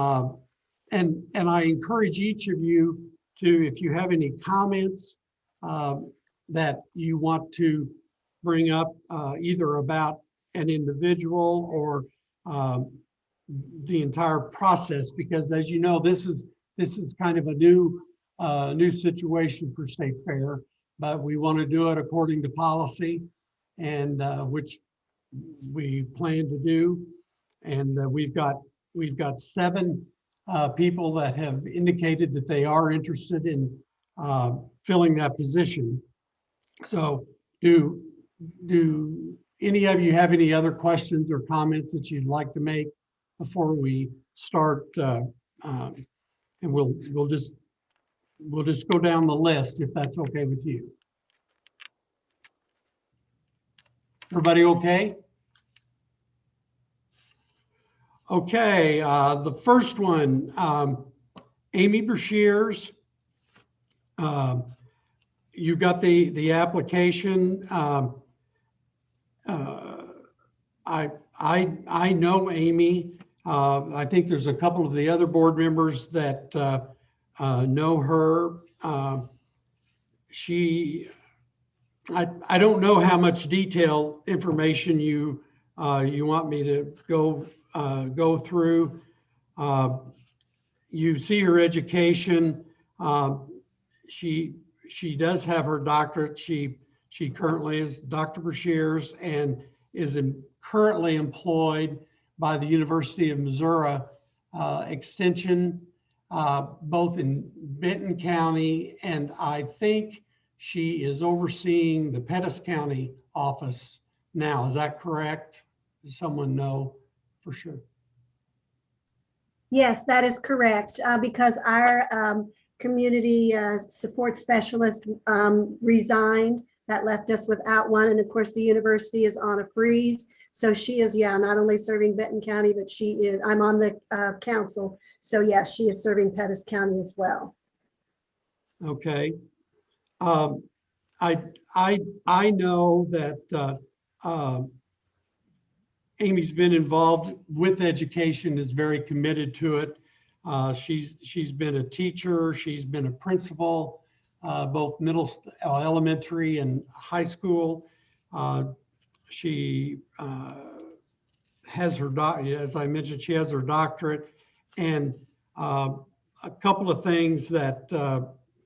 I encourage each of you to, if you have any comments that you want to bring up either about an individual or the entire process, because as you know, this is kind of a new situation for State Fair, but we want to do it according to policy and which we plan to do. And we've got 7 people that have indicated that they are interested in filling that position. So do any of you have any other questions or comments that you'd like to make before we start? And we'll just go down the list if that's okay with you. Everybody okay? Okay, the first one, Amy Brashears. You got the application. I know Amy. I think there's a couple of the other board members that know her. I don't know how much detail information you want me to go through. You see her education. She does have her doctorate. She currently is Dr. Brashears and is currently employed by the University of Missouri Extension, both in Benton County, and I think she is overseeing the Pettis County office now. Is that correct? Does someone know for sure? Yes, that is correct, because our community support specialist resigned. That left us without one. And of course, the university is on a freeze. So she is, not only serving Benton County, but I'm on the council. So yes, she is serving Pettis County as well. Okay. I know that Amy's been involved with education, is very committed to it. She's been a teacher, she's been a principal, both elementary and high school. She has her as I mentioned, she has her doctorate. And a couple of things that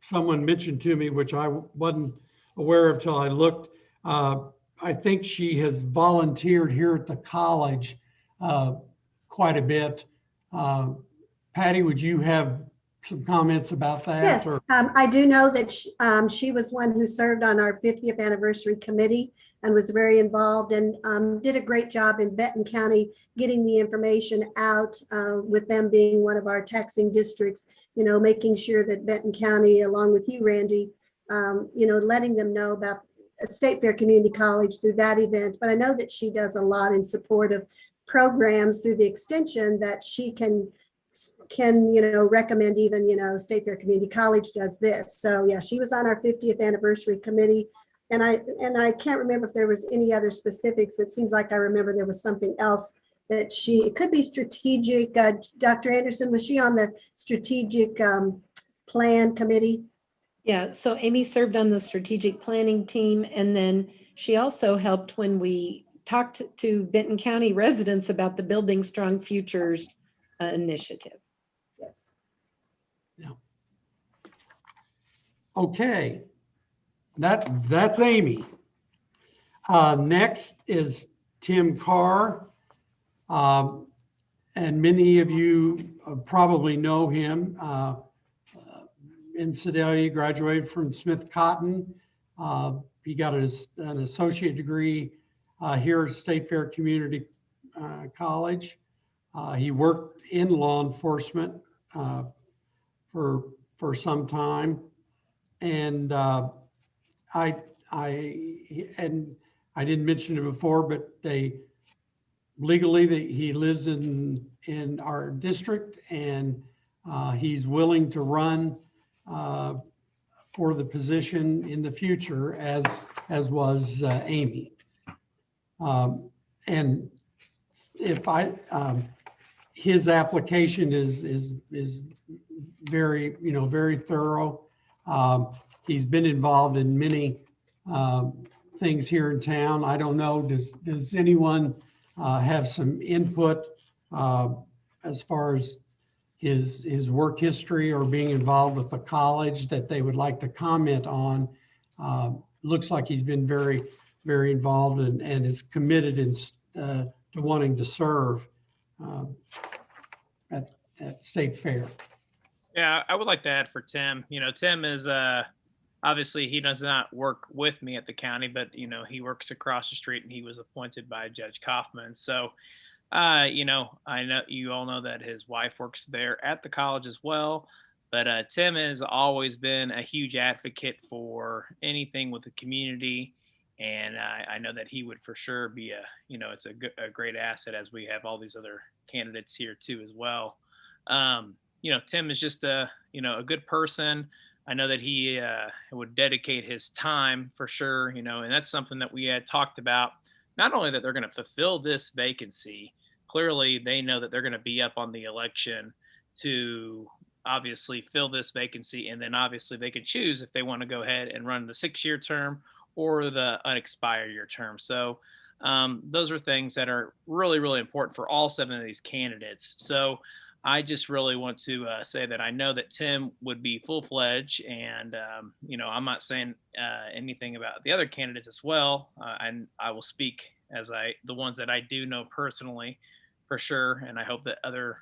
someone mentioned to me, which I wasn't aware of till I looked. I think she has volunteered here at the college quite a bit. Patty, would you have some comments about that? Yes, Or? I do know that she was one who served on our 50th anniversary committee and was very involved and did a great job in Benton County getting the information out, with them being one of our taxing districts, you know, making sure that Benton County, along with you, Randy, you know, letting them know about State Fair Community College through that event. But I know that she does a lot in support of programs through the extension that she can, you know, recommend. Even, you know, State Fair Community College does this. So yeah, she was on our 50th anniversary committee. And I can't remember if there was any other specifics, but it seems like I remember there was something else that it could be strategic. Dr. Anderson, was she on the strategic plan committee? Yeah, so Amy served on the strategic planning team, and then she also helped when we talked to Benton County residents about the Building Strong Futures initiative. Yes. Yeah. Okay, that's Amy. Next is Tim Carr. And many of you probably know him. In Sedalia, graduated from Smith Cotton. He got an associate degree here at State Fair Community College. He worked in law enforcement for some time, and I didn't mention it before, but legally he lives in our district, and he's willing to run for the position in the future, as was Amy. And if his application is very, you know, very thorough. He's been involved in many things here in town. I don't know, does anyone have some input as far as his work history or being involved with the college that they would like to comment on? Looks like he's been very, very involved and is committed to wanting to serve at State Fair. Yeah, I would like to add for Tim. You know, Tim is obviously he does not work with me at the county, but you know, he works across the street and he was appointed by Judge Kaufman. So you know, I know you all know that his wife works there at the college as well. But Tim has always been a huge advocate for anything with the community. And I know that he would for sure be you know, it's a great asset, as we have all these other candidates here too as well. You know, Tim is just you know, a good person. I know that he would dedicate his time for sure, you know, and that's something that we had talked about. Not only that they're going to fulfill this vacancy, clearly they know that they're going to be up on the election to obviously fill this vacancy. And then obviously they can choose if they want to go ahead and run the 6-year term or the unexpired year term. So those are things that are really, really important for all 7 of these candidates. So I just really want to say that I know that Tim would be full-fledged, and you know, I'm not saying anything about the other candidates as well. And I will speak as the ones that I do know personally, for sure. And I hope that other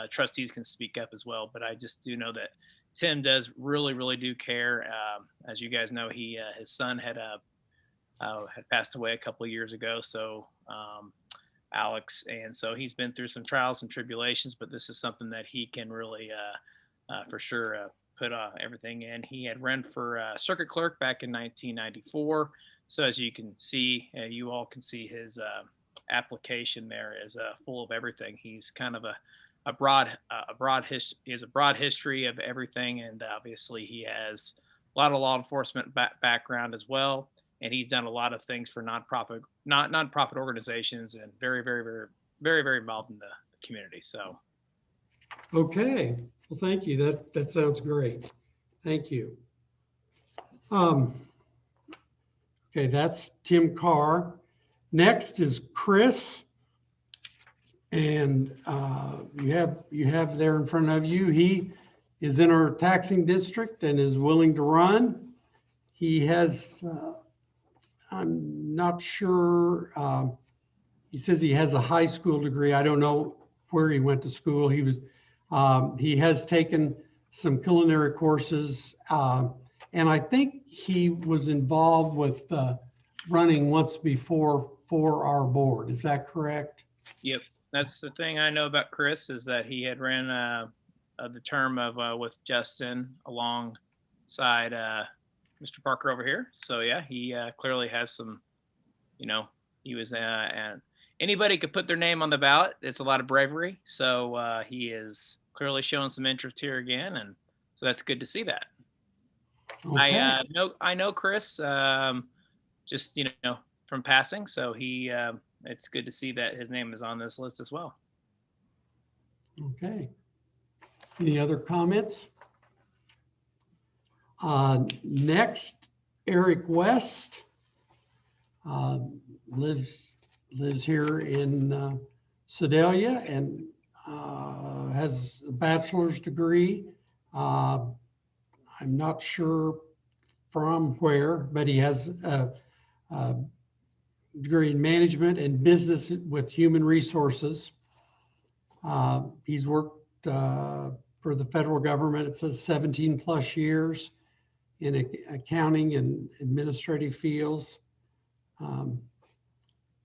trustees can speak up as well. But I just do know that Tim does really, really do care. As you guys know, his son had passed away a couple of years ago. So Alex, and so he's been through some trials and tribulations, but this is something that he can really for sure put everything in. He had run for circuit clerk back in 1994. So as you can see, you all can see his application there is full of everything. He's kind of a broad history of everything, and obviously he has a lot of law enforcement background as well. And he's done a lot of things for nonprofit organizations, and very, very, very, very, very involved in the community. So, okay, well, thank you. That sounds great. Thank you. Okay, that's Tim Carr. Next is Chris. And you have there in front of you, he is in our taxing district and is willing to run. He has, I'm not sure, he says he has a high school degree. I don't know where he went to school. He has taken some culinary courses, and I think he was involved with running once before for our board. Is that correct? Yep. That's the thing I know about Chris, is that he had ran the term of with Justin alongside Mr. Parker over here. So yeah, he clearly has some, he was and anybody could put their name on the ballot. It's a lot of bravery. So he is clearly showing some interest here again, and so that's good to see that. Okay. I know Chris just from passing, so he it's good to see that his name is on this list as well. Okay. Any other comments? Next, Eric West lives here in Sedalia and has a bachelor's degree. I'm not sure from where, but he has a degree in management and business with human resources. He's worked for the federal government, it says 17 plus years in accounting and administrative fields.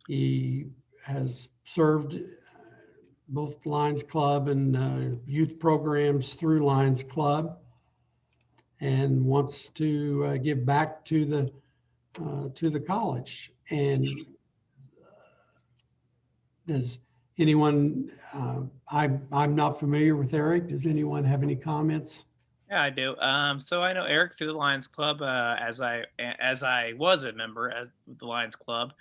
He has served both Lions Club and youth programs through Lions Club, and wants to give back to the college. And does anyone, I'm not familiar with Eric. Does anyone have any comments? Yeah, I do. So I know Eric through the Lions Club, as I was a member of the Lions Club,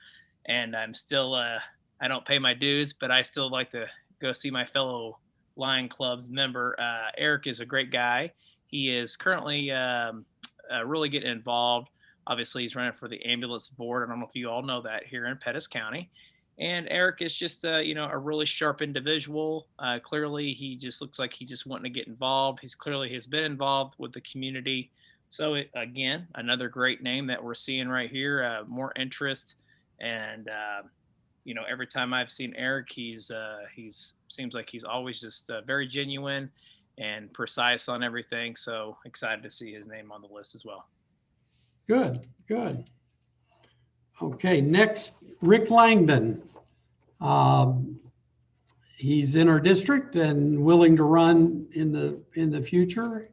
and I'm still I don't pay my dues, but I still like to go see my fellow Lion Club's member. Eric is a great guy. He is currently really getting involved. Obviously, he's running for the ambulance board. I don't know if you all know that, here in Pettis County. And Eric is just, a really sharp individual. Clearly, he just looks like he just wanting to get involved. He's clearly has been involved with the community. So again, another great name that we're seeing right here. More interest, and every time I've seen Eric, he's seems like he's always just very genuine and precise on everything. So excited to see his name on the list as well. Good, good. Okay, next, Rick Langdon. He's in our district and willing to run in the future.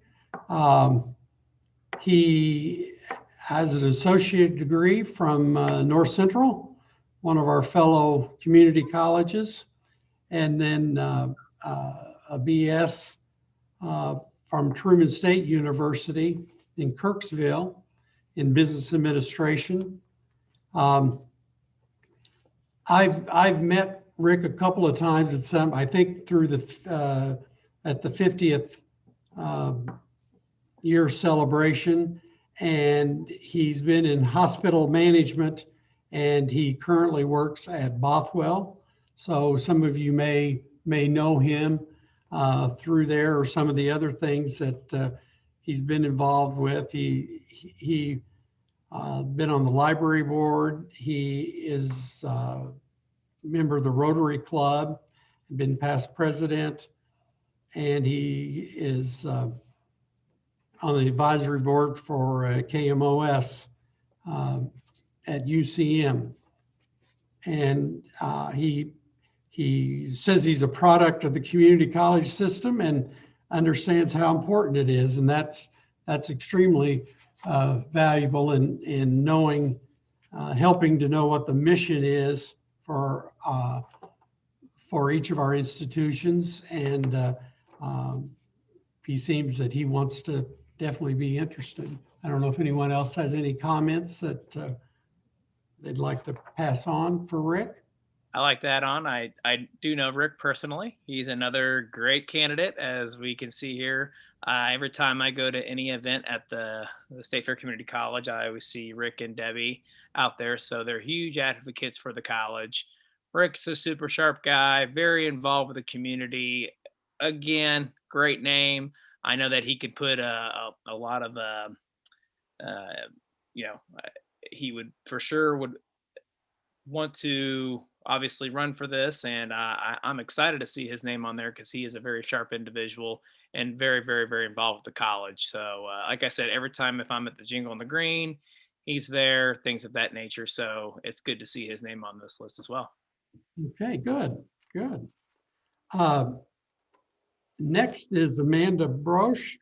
He has an associate degree from North Central, one of our fellow community colleges, and then a BS from Truman State University in Kirksville in business administration. I've met Rick a couple of times at some, I think through the at the 50th year celebration, and he's been in hospital management, and he currently works at Bothwell. So some of you may know him through there, or some of the other things that he's been involved with. He been on the library board. He is a member of the Rotary Club, been past president, and he is on the advisory board for KMOS at UCM. And he says he's a product of the community college system and understands how important it is, and that's extremely valuable in knowing, helping to know what the mission is for each of our institutions. And he seems that he wants to definitely be interested. I don't know if anyone else has any comments that they'd like to pass on for Rick. I like that on. I do know Rick personally. He's another great candidate, as we can see here. Every time I go to any event at the State Fair Community College, I always see Rick and Debbie out there. So they're huge advocates for the college. Rick's a super sharp guy, very involved with the community. Again, great name. I know that he could put a lot of, he would for sure would want to obviously run for this, and I'm excited to see his name on there because he is a very sharp individual and very, very, very involved with the college. So, like I said, every time if I'm at the Jingle on the Green, he's there, things of that nature. So it's good to see his name on this list as well. Okay, good, good. Next is Amanda Broche.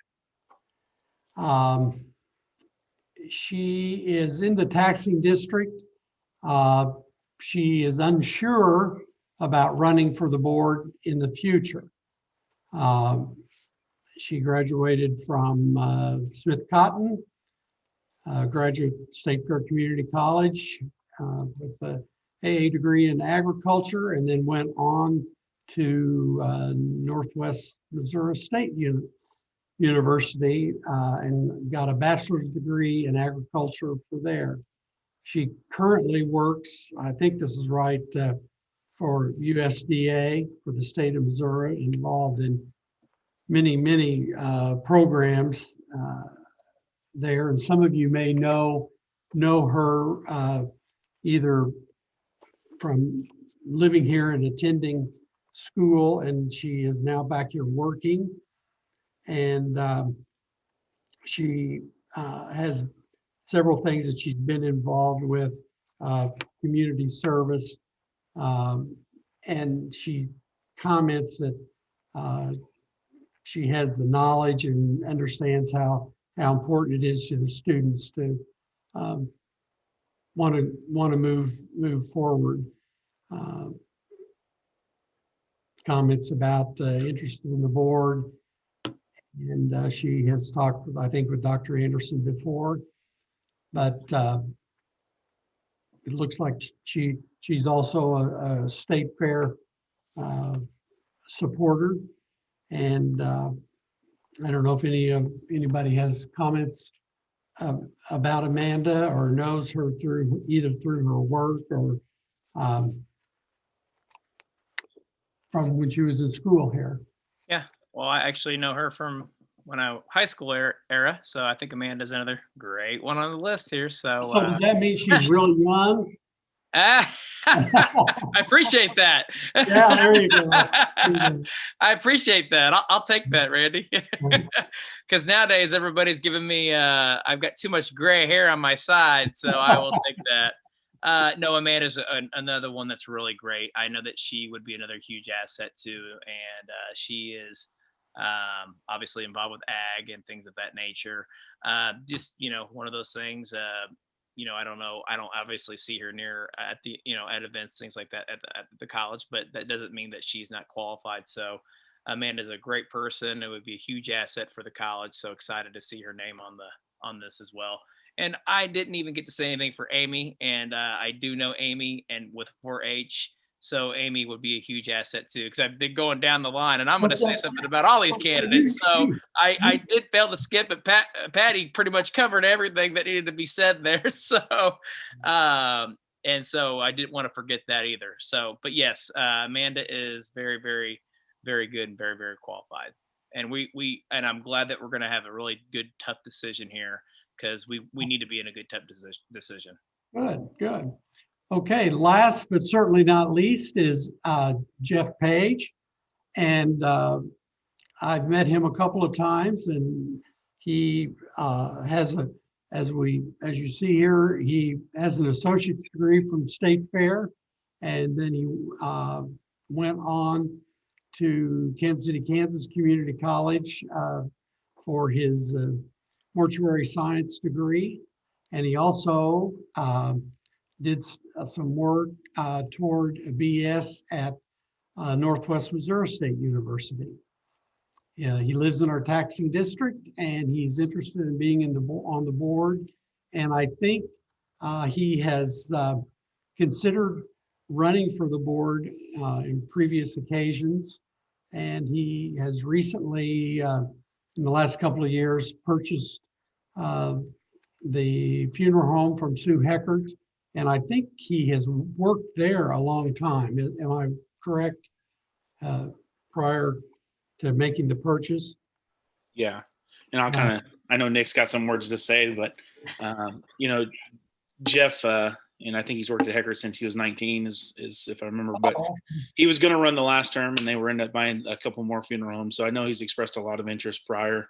She is in the taxing district. She is unsure about running for the board in the future. She graduated from Smith Cotton, graduate State Fair Community College with an AA degree in agriculture, and then went on to Northwest Missouri State University and got a bachelor's degree in agriculture for there. She currently works, I think this is right, for USDA for the state of Missouri, involved in many, many programs there. And some of you may know her either from living here and attending school, and she is now back here working. And she has several things that she's been involved with, community service. And she comments that she has the knowledge and understands how important it is to the students to want to move forward. Comments about interest in the board, and she has talked, I think, with Dr. Anderson before, but it looks like she's also a State Fair supporter, and I don't know if anybody has comments about Amanda or knows her either through her work or from when she was in school here. Yeah, well, I actually know her from when I high school era, so I think Amanda's another great one on the list here. So does that mean she's really young? I appreciate that. Yeah, there you go. I appreciate that. I'll take that, Randy. Because nowadays everybody's giving me, I've got too much gray hair on my side, so I will take that. No, Amanda's another one that's really great. I know that she would be another huge asset too, and she is obviously involved with ag and things of that nature. Just, one of those things. I don't know. I don't obviously see her near at the, at events, things like that at the college, but that doesn't mean that she's not qualified. So Amanda's a great person. It would be a huge asset for the college. So excited to see her name on this as well. And I didn't even get to say anything for Amy, and I do know Amy and with 4-H. So Amy would be a huge asset too, because I've been going down the line, and I'm going to say something about all these candidates. So I did fail to skip, but Patty pretty much covered everything that needed to be said there. So, and so I didn't want to forget that either. So, but yes, Amanda is very, very, very good and very, very qualified. And and I'm glad that we're going to have a really good, tough decision here, because we need to be in a good, tough decision. Good, good. Okay, last but certainly not least is Jeff Page. And I've met him a couple of times, and he has as you see here, he has an associate's degree from State Fair, and then he went on to Kansas City, Kansas Community College for his mortuary science degree. And he also did some work toward a BS at Northwest Missouri State University. Yeah, he lives in our taxing district, and he's interested in being on the board. And I think he has considered running for the board in previous occasions. And he has recently in the last couple of years, purchased the funeral home from Sue Heckert. And I think he has worked there a long time. Am I correct? Prior to making the purchase? Yeah. And I'll kind of, I know Nick's got some words to say, but, you know, Jeff, and I think he's worked at Heckert since he was 19, is if I remember, but he was going to run the last term and they were ended up buying a couple more funeral homes. So I know he's expressed a lot of interest prior.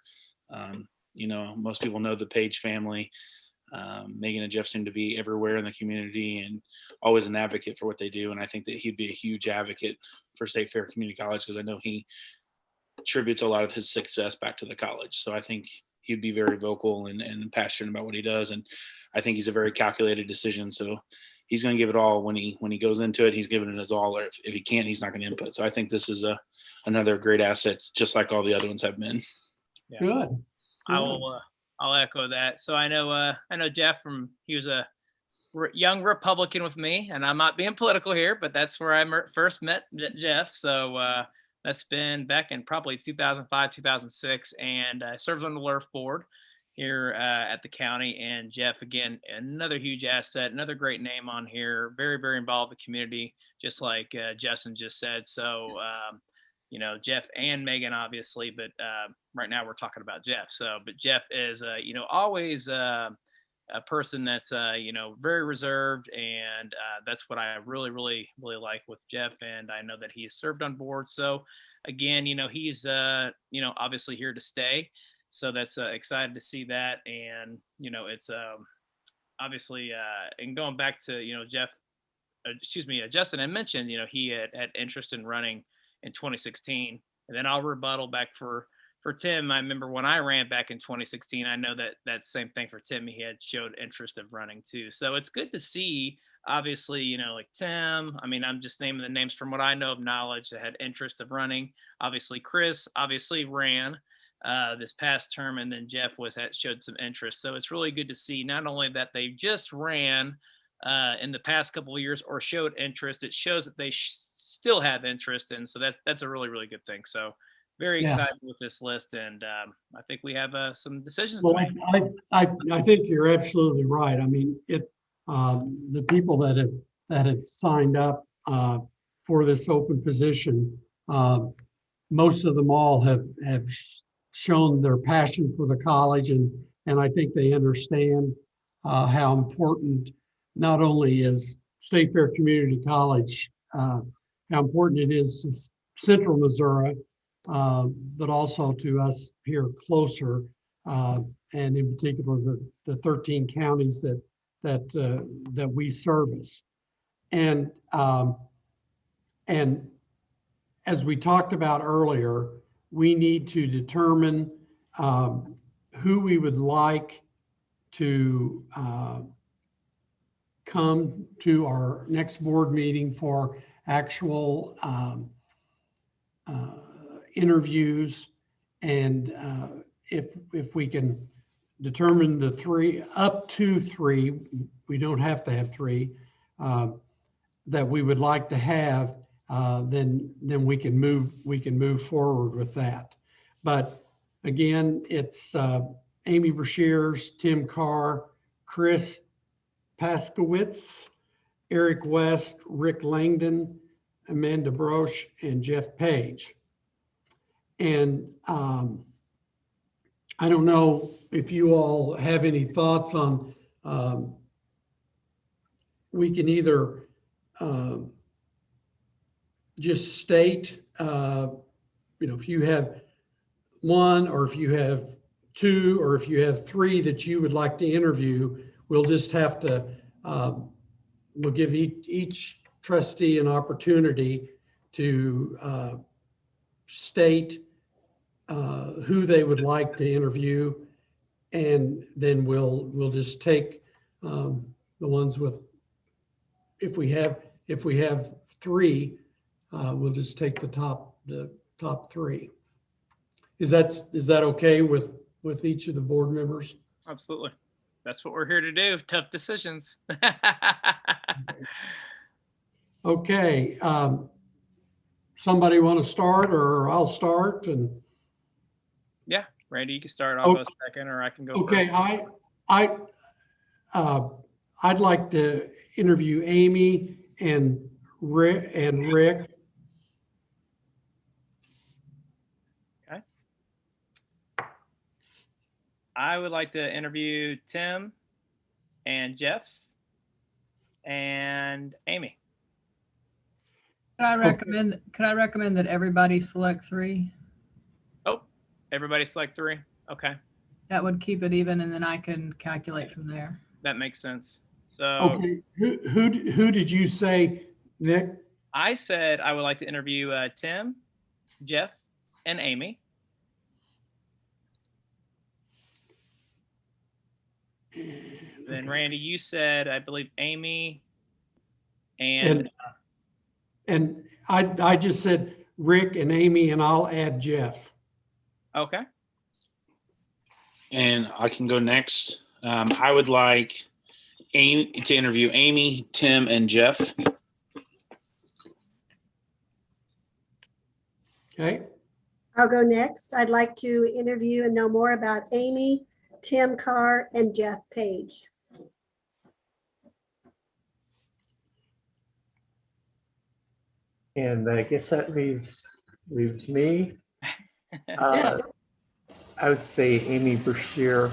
You know, most people know the Page family. Megan and Jeff seem to be everywhere in the community and always an advocate for what they do. And I think that he'd be a huge advocate for State Fair Community College because I know he attributes a lot of his success back to the college. So I think he'd be very vocal and passionate about what he does. And I think he's a very calculated decision. So he's going to give it all when he goes into it. He's giving it his all. Or if he can't, he's not going to input. So I think this is another great asset, just like all the other ones have been. Yeah. Good. I'll echo that. So I know Jeff he was a young Republican with me, and I'm not being political here, but that's where I first met Jeff. So that's been back in probably 2005, 2006, and I served on the LERF board here at the county. And Jeff, again, another huge asset, another great name on here, very, very involved in the community, just like Justin just said. So, you know, Jeff and Megan, obviously, but right now we're talking about Jeff. So, but Jeff is, you know, always a person that's, you know, very reserved. And that's what I really, really, really like with Jeff. And I know that he has served on board. So again, you know, he's, you know, obviously here to stay. So that's excited to see that. And, you know, it's obviously, and going back to, you know, Justin, I mentioned, you know, he had interest in running in 2016. And then I'll rebuttal back for Tim. I remember when I ran back in 2016, I know that same thing for Tim, he had showed interest of running too. So it's good to see, obviously, you know, like Tim, I mean, I'm just naming the names from what I know of knowledge that had interest of running. Obviously, Chris obviously ran this past term, and then Jeff showed some interest. So it's really good to see not only that they just ran in the past couple of years or showed interest, it shows that they still have interest. And so that's a really, really good thing. So very excited with this list. And I think we have some decisions to make. I think you're absolutely right. I mean, the people that have signed up for this open position, most of them all have shown their passion for the college, and I think they understand how important not only is State Fair Community College, how important it is to Central Missouri, but also to us here closer, and in particular the 13 counties that we service. And as we talked about earlier, we need to determine who we would like to come to our next board meeting for actual interviews. And if we can determine the up to three, we don't have to have three, that we would like to have, then we can move forward with that. But again, it's Amy Brashears, Tim Carr, Chris Paskowitz, Eric West, Rick Langdon, Amanda Broche, and Jeff Page. And I don't know if you all have any thoughts on, we can either just state, you know, if you have one, or if you have two, or if you have three that you would like to interview, we'll just have to, we'll give each trustee an opportunity to state who they would like to interview, and then we'll just take the ones with, if we have three, we'll just take the top three. Is that okay with each of the board members? Absolutely. That's what we're here to do. Tough decisions. Okay. Somebody want to start, or I'll start? And yeah, Randy, you can start. I'll Oh, go second, or I can go Okay, first. I'd like to interview Amy and Rick. I would like to interview Tim and Jeff and Amy. Could I recommend that everybody select 3? Oh, everybody select 3. Okay, That would keep it even, and then I can calculate from there. that makes sense. So Okay, who did you say, Nick? I said I would like to interview Tim, Jeff, and Amy. Then Randy, you said, I believe, Amy and I just said Rick and Amy, and I'll add Jeff. okay. And I can go next. I would like Amy to interview Amy, Tim, and Jeff. Okay, I'll go next. I'd like to interview and know more about Amy, Tim Carr, and Jeff Page. And I guess that leaves me. Yeah. I would say Amy Brashear,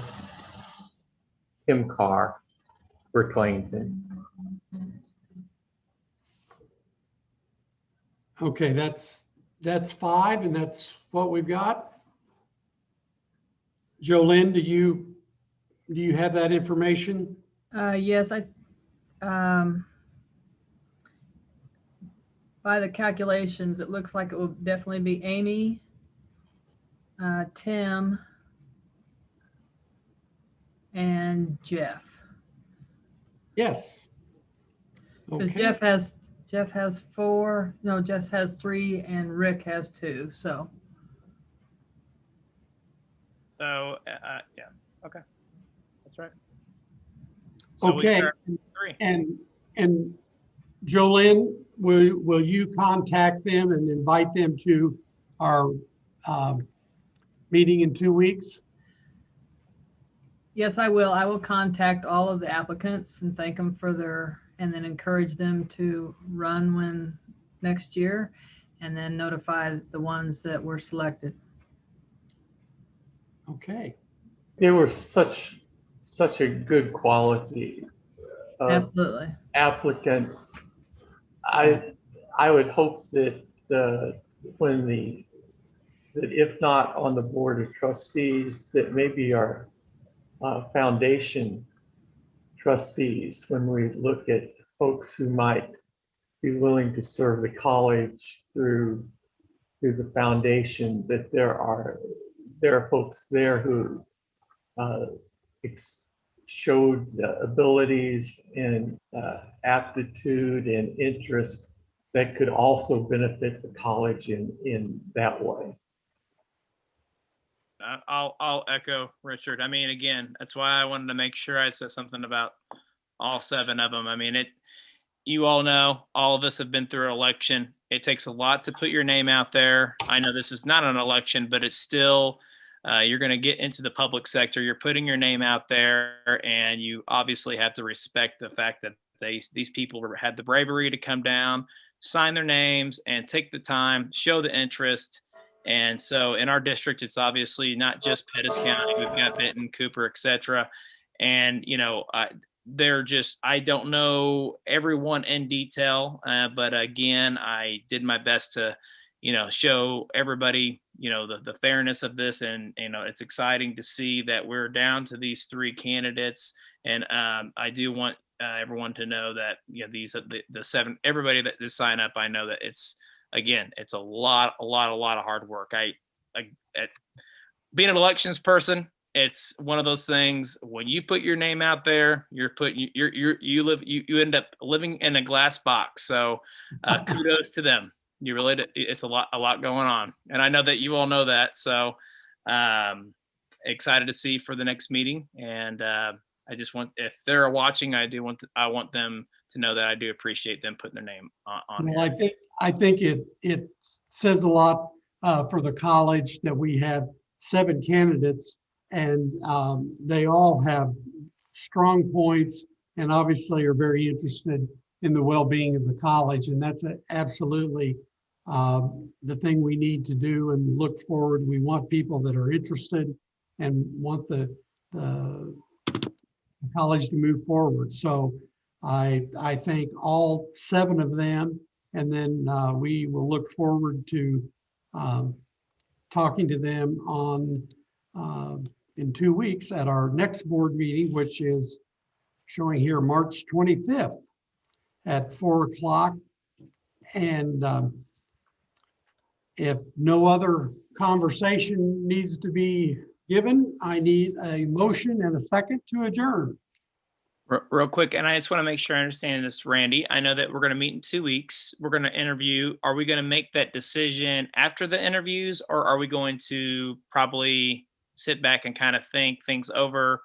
Tim Carr, Rick Langdon. okay, that's 5, and that's what we've got. Jolene, do you have that information? Yes, by the calculations, it looks like it will definitely be Amy, Tim, and Jeff. Yes. Because Okay. Jeff has 4, no, Jeff has 3, and Rick has 2, so. So yeah, okay, that's right. So Okay, we are 3. and Jolene, will you contact them and invite them to our meeting in 2 weeks? Yes, I will. I will contact all of the applicants and thank them and then encourage them to run next year, and then notify the ones that were selected. Okay. They were such a good quality of Absolutely. applicants. I would hope that that if not on the board of trustees, that maybe our foundation trustees, when we look at folks who might be willing to serve the college through the foundation, that there are folks there who showed abilities and aptitude and interest that could also benefit the college in that way. I'll echo Richard. I mean, again, that's why I wanted to make sure I said something about all 7 of them. I mean, you all know, all of us have been through an election. It takes a lot to put your name out there. I know this is not an election, but it's still, you're going to get into the public sector. You're putting your name out there, and you obviously have to respect the fact that these people had the bravery to come down, sign their names, and take the time, show the interest. And so in our district, it's obviously not just Pettis County. We've got Benton, Cooper, et cetera. And, I don't know everyone in detail, but again, I did my best to, show everybody, the fairness of this. And, it's exciting to see that we're down to these 3 candidates. And I do want everyone to know that, these are the 7, everybody that did sign up, I know that it's a lot of hard work. Being an elections person, it's one of those things, when you put your name out there, you end up living in a glass box. So kudos to them. It's a lot going on. And I know that you all know that. So excited to see for the next meeting. And I just want, if they're watching, I want them to know that I do appreciate them putting their name on Well, here. I think it says a lot for the college that we have 7 candidates, and they all have strong points and obviously are very interested in the well-being of the college. And that's absolutely the thing we need to do and look forward. We want people that are interested and want the college to move forward. So I thank all 7 of them, and then we will look forward to talking to them on in 2 weeks at our next board meeting, which is showing here March 25th at 4 o'clock. And if no other conversation needs to be given, I need a motion and a second to adjourn. Real quick, and I just want to make sure I understand this, Randy. I know that we're going to meet in 2 weeks. We're going to interview. Are we going to make that decision after the interviews, or are we going to probably sit back and kind of think things over?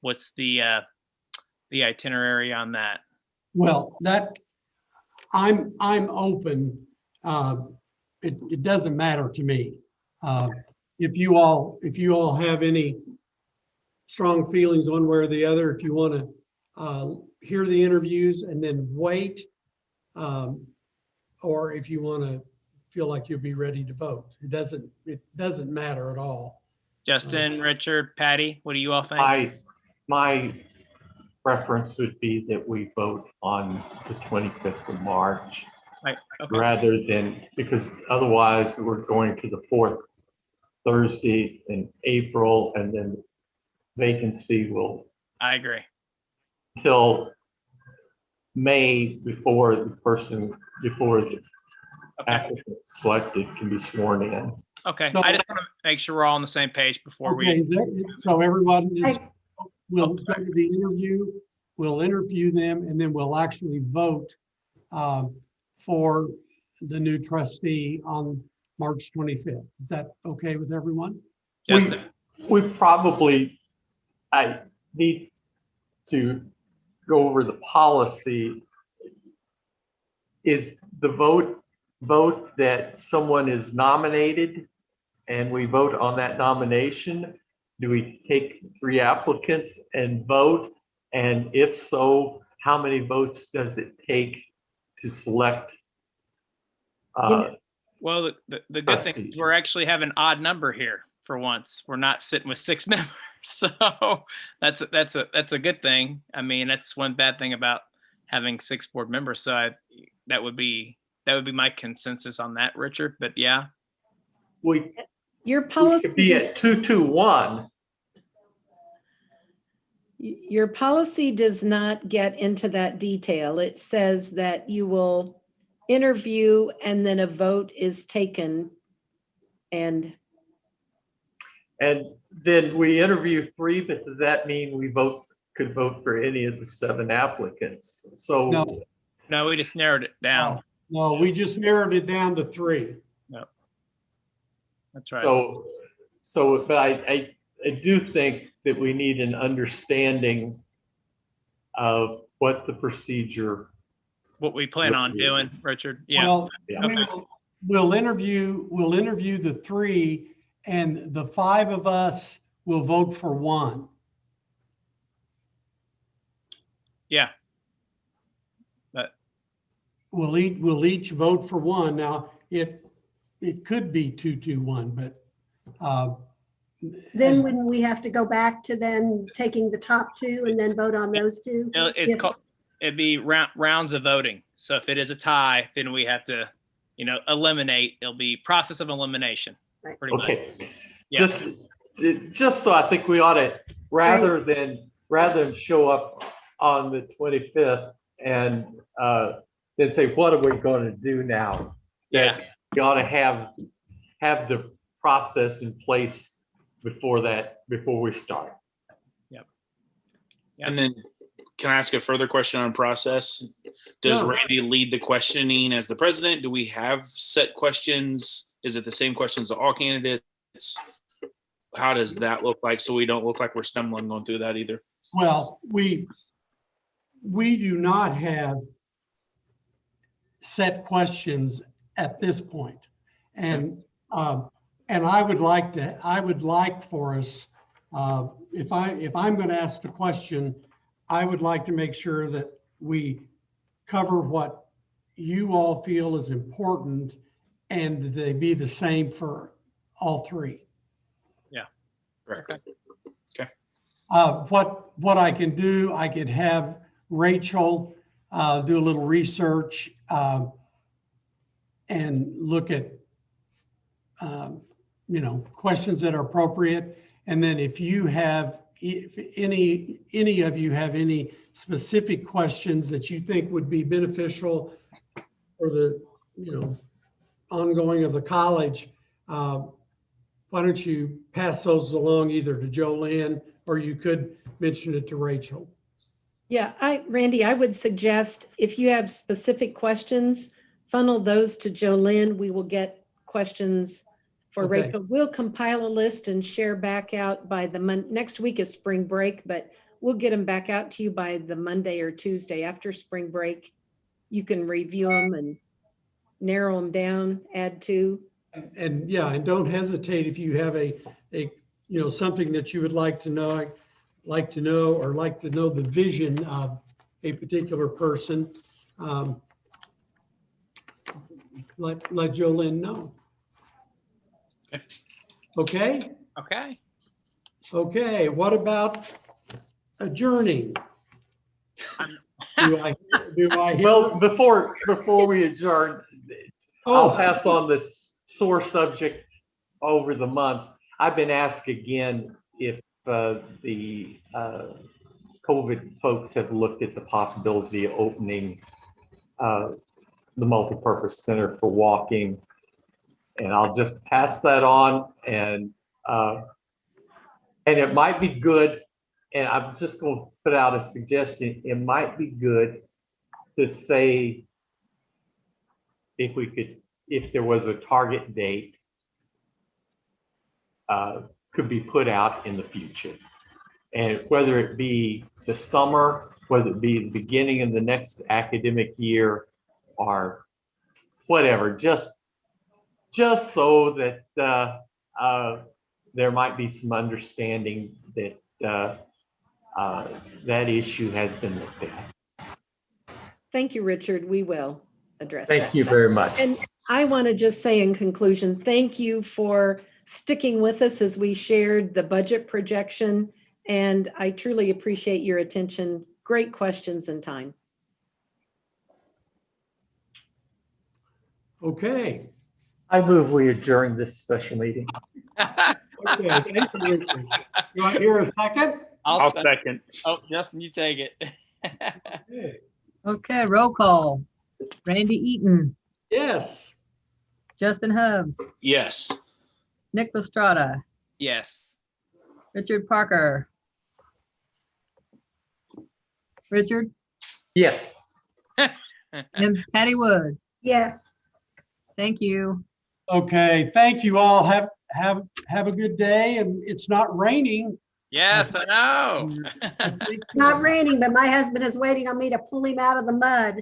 What's the itinerary on that? Well, that I'm open. It doesn't matter to me. If you all have any strong feelings one way or the other, if you want to hear the interviews and then wait, or if you want to feel like you'll be ready to vote, it doesn't matter at all. Justin, Richard, Patty, what do you all think? My preference would be that we vote on the 25th of March, Right. Okay. rather than, because otherwise we're going to the 4th Thursday in April, and then vacancy will, I agree. until May, before the applicant selected can be sworn in. Okay. So- I just want to make sure we're all on the same page before Okay, so everyone is, we'll Okay. go to the interview, we'll interview them, and then we'll actually vote for the new trustee on March 25th. Is that okay with everyone? Justin. We probably, I need to go over the policy. Is the vote that someone is nominated and we vote on that nomination? Do we take 3 applicants and vote? And if so, how many votes does it take to select? Well, the good thing is we're actually have an odd number here for once. We're not sitting with 6 members, so that's a good thing. I mean, that's one bad thing about having 6 board members. So that would be my consensus on that, Richard. But yeah, Your we policy, could be at 2-2-1. your policy does not get into that detail. It says that you will interview and then a vote is taken. And then we interview 3, but does that mean we could vote for any of the 7 applicants? So No, we just narrowed it down. no, we just narrowed it down to 3. Yep. That's right. but I do think that we need an understanding of what the procedure. What we plan on doing, Richard. Yeah. Well, Yeah. we'll interview the 3, and the 5 of us will vote for 1. Yeah. But We'll each vote for 1. Now, it could be 2-2-1, but Then wouldn't we have to go back to then taking the top 2 and then vote on those 2? it's If- called, it'd be rounds of voting. So if it is a tie, then we have to, eliminate. It'll be process of elimination. Right. Pretty much. Okay, Yeah. just so I think we ought to, rather than show up on the 25th and then say, what are we going to do now? Yeah. You ought to have the process in place before we start. Yep. And then can I ask a further question on process? Does No. Randy lead the questioning as the president? Do we have set questions? Is it the same questions to all candidates? How does that look like? So we don't look like we're stumbling going through that either. well, we do not have set questions at this point. And And I would like for us, if I'm going to ask the question, I would like to make sure that we cover what you all feel is important and they be the same for all three. Correct. What I can do, I could have Rachel do a little research and look at questions that are appropriate. And then if any of you have any specific questions that you think would be beneficial for the ongoing of the college, why don't you pass those along either to Jolynn or you could mention it to Rachel. Yeah, Randy, I would suggest if you have specific questions, funnel those to Jolynn. We will get questions for Okay. Rachel. We'll compile a list and share back out by the next week is spring break, but we'll get them back out to you by the Monday or Tuesday after spring break. You can review them and narrow them down, add to. And yeah, and don't hesitate if you have a something that you would like to know the vision of a particular person. Let Jolynn know. Okay. Okay. What about adjourning? Do I hear? Well, before we adjourn, I'll Oh, pass on this sore subject over the months. I've been asked again if the COVID folks have looked at the possibility of opening the multipurpose center for walking. And I'll just pass that on, and it might be good. And I'm just going to put out a suggestion. It might be good to say if there was a target date, could be put out in the future. And whether it be the summer, whether it be the beginning of the next academic year or whatever, just so that there might be some understanding that that issue has been looked at. Thank you, Richard. We will address that. Thank you very much. And I want to just say in conclusion, thank you for sticking with us as we shared the budget projection. And I truly appreciate your attention. Great questions and time. okay. I move we adjourn this special meeting. Okay. Thank you, Richard. You want to hear a second? I'll second. Oh, Justin, you take it. Okay. Okay, roll call. Randy Eaton, Yes. Justin Hubbs, Yes. Nick Lestrada, Yes. Richard Parker. Richard Yes. and Patty Wood. Yes. Thank you. Okay. Thank you all. Have a good day. And it's not raining. Yes, I know. I think, Not raining, but my husband is waiting on me to pull him out of the mud.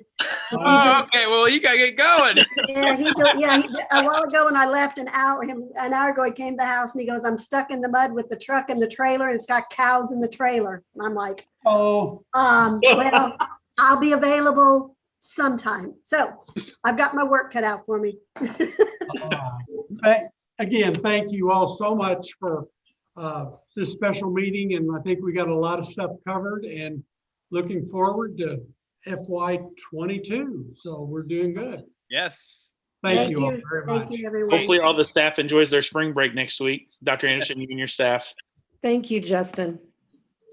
Oh, okay, well, you gotta get going. A while ago when I left an hour ago, he came to the house and he goes, I'm stuck in the mud with the truck and the trailer and it's got cows in the trailer. And I'm like, oh, well, I'll be available sometime. So I've got my work cut out for me. again, thank you all so much for this special meeting. And I think we got a lot of stuff covered and looking forward to FY22. So we're doing good. Yes. Thank you all very much. Thank you, everyone. Hopefully all the staff enjoys their spring break next week. Dr. Anderson, you and your staff. Thank you, Justin.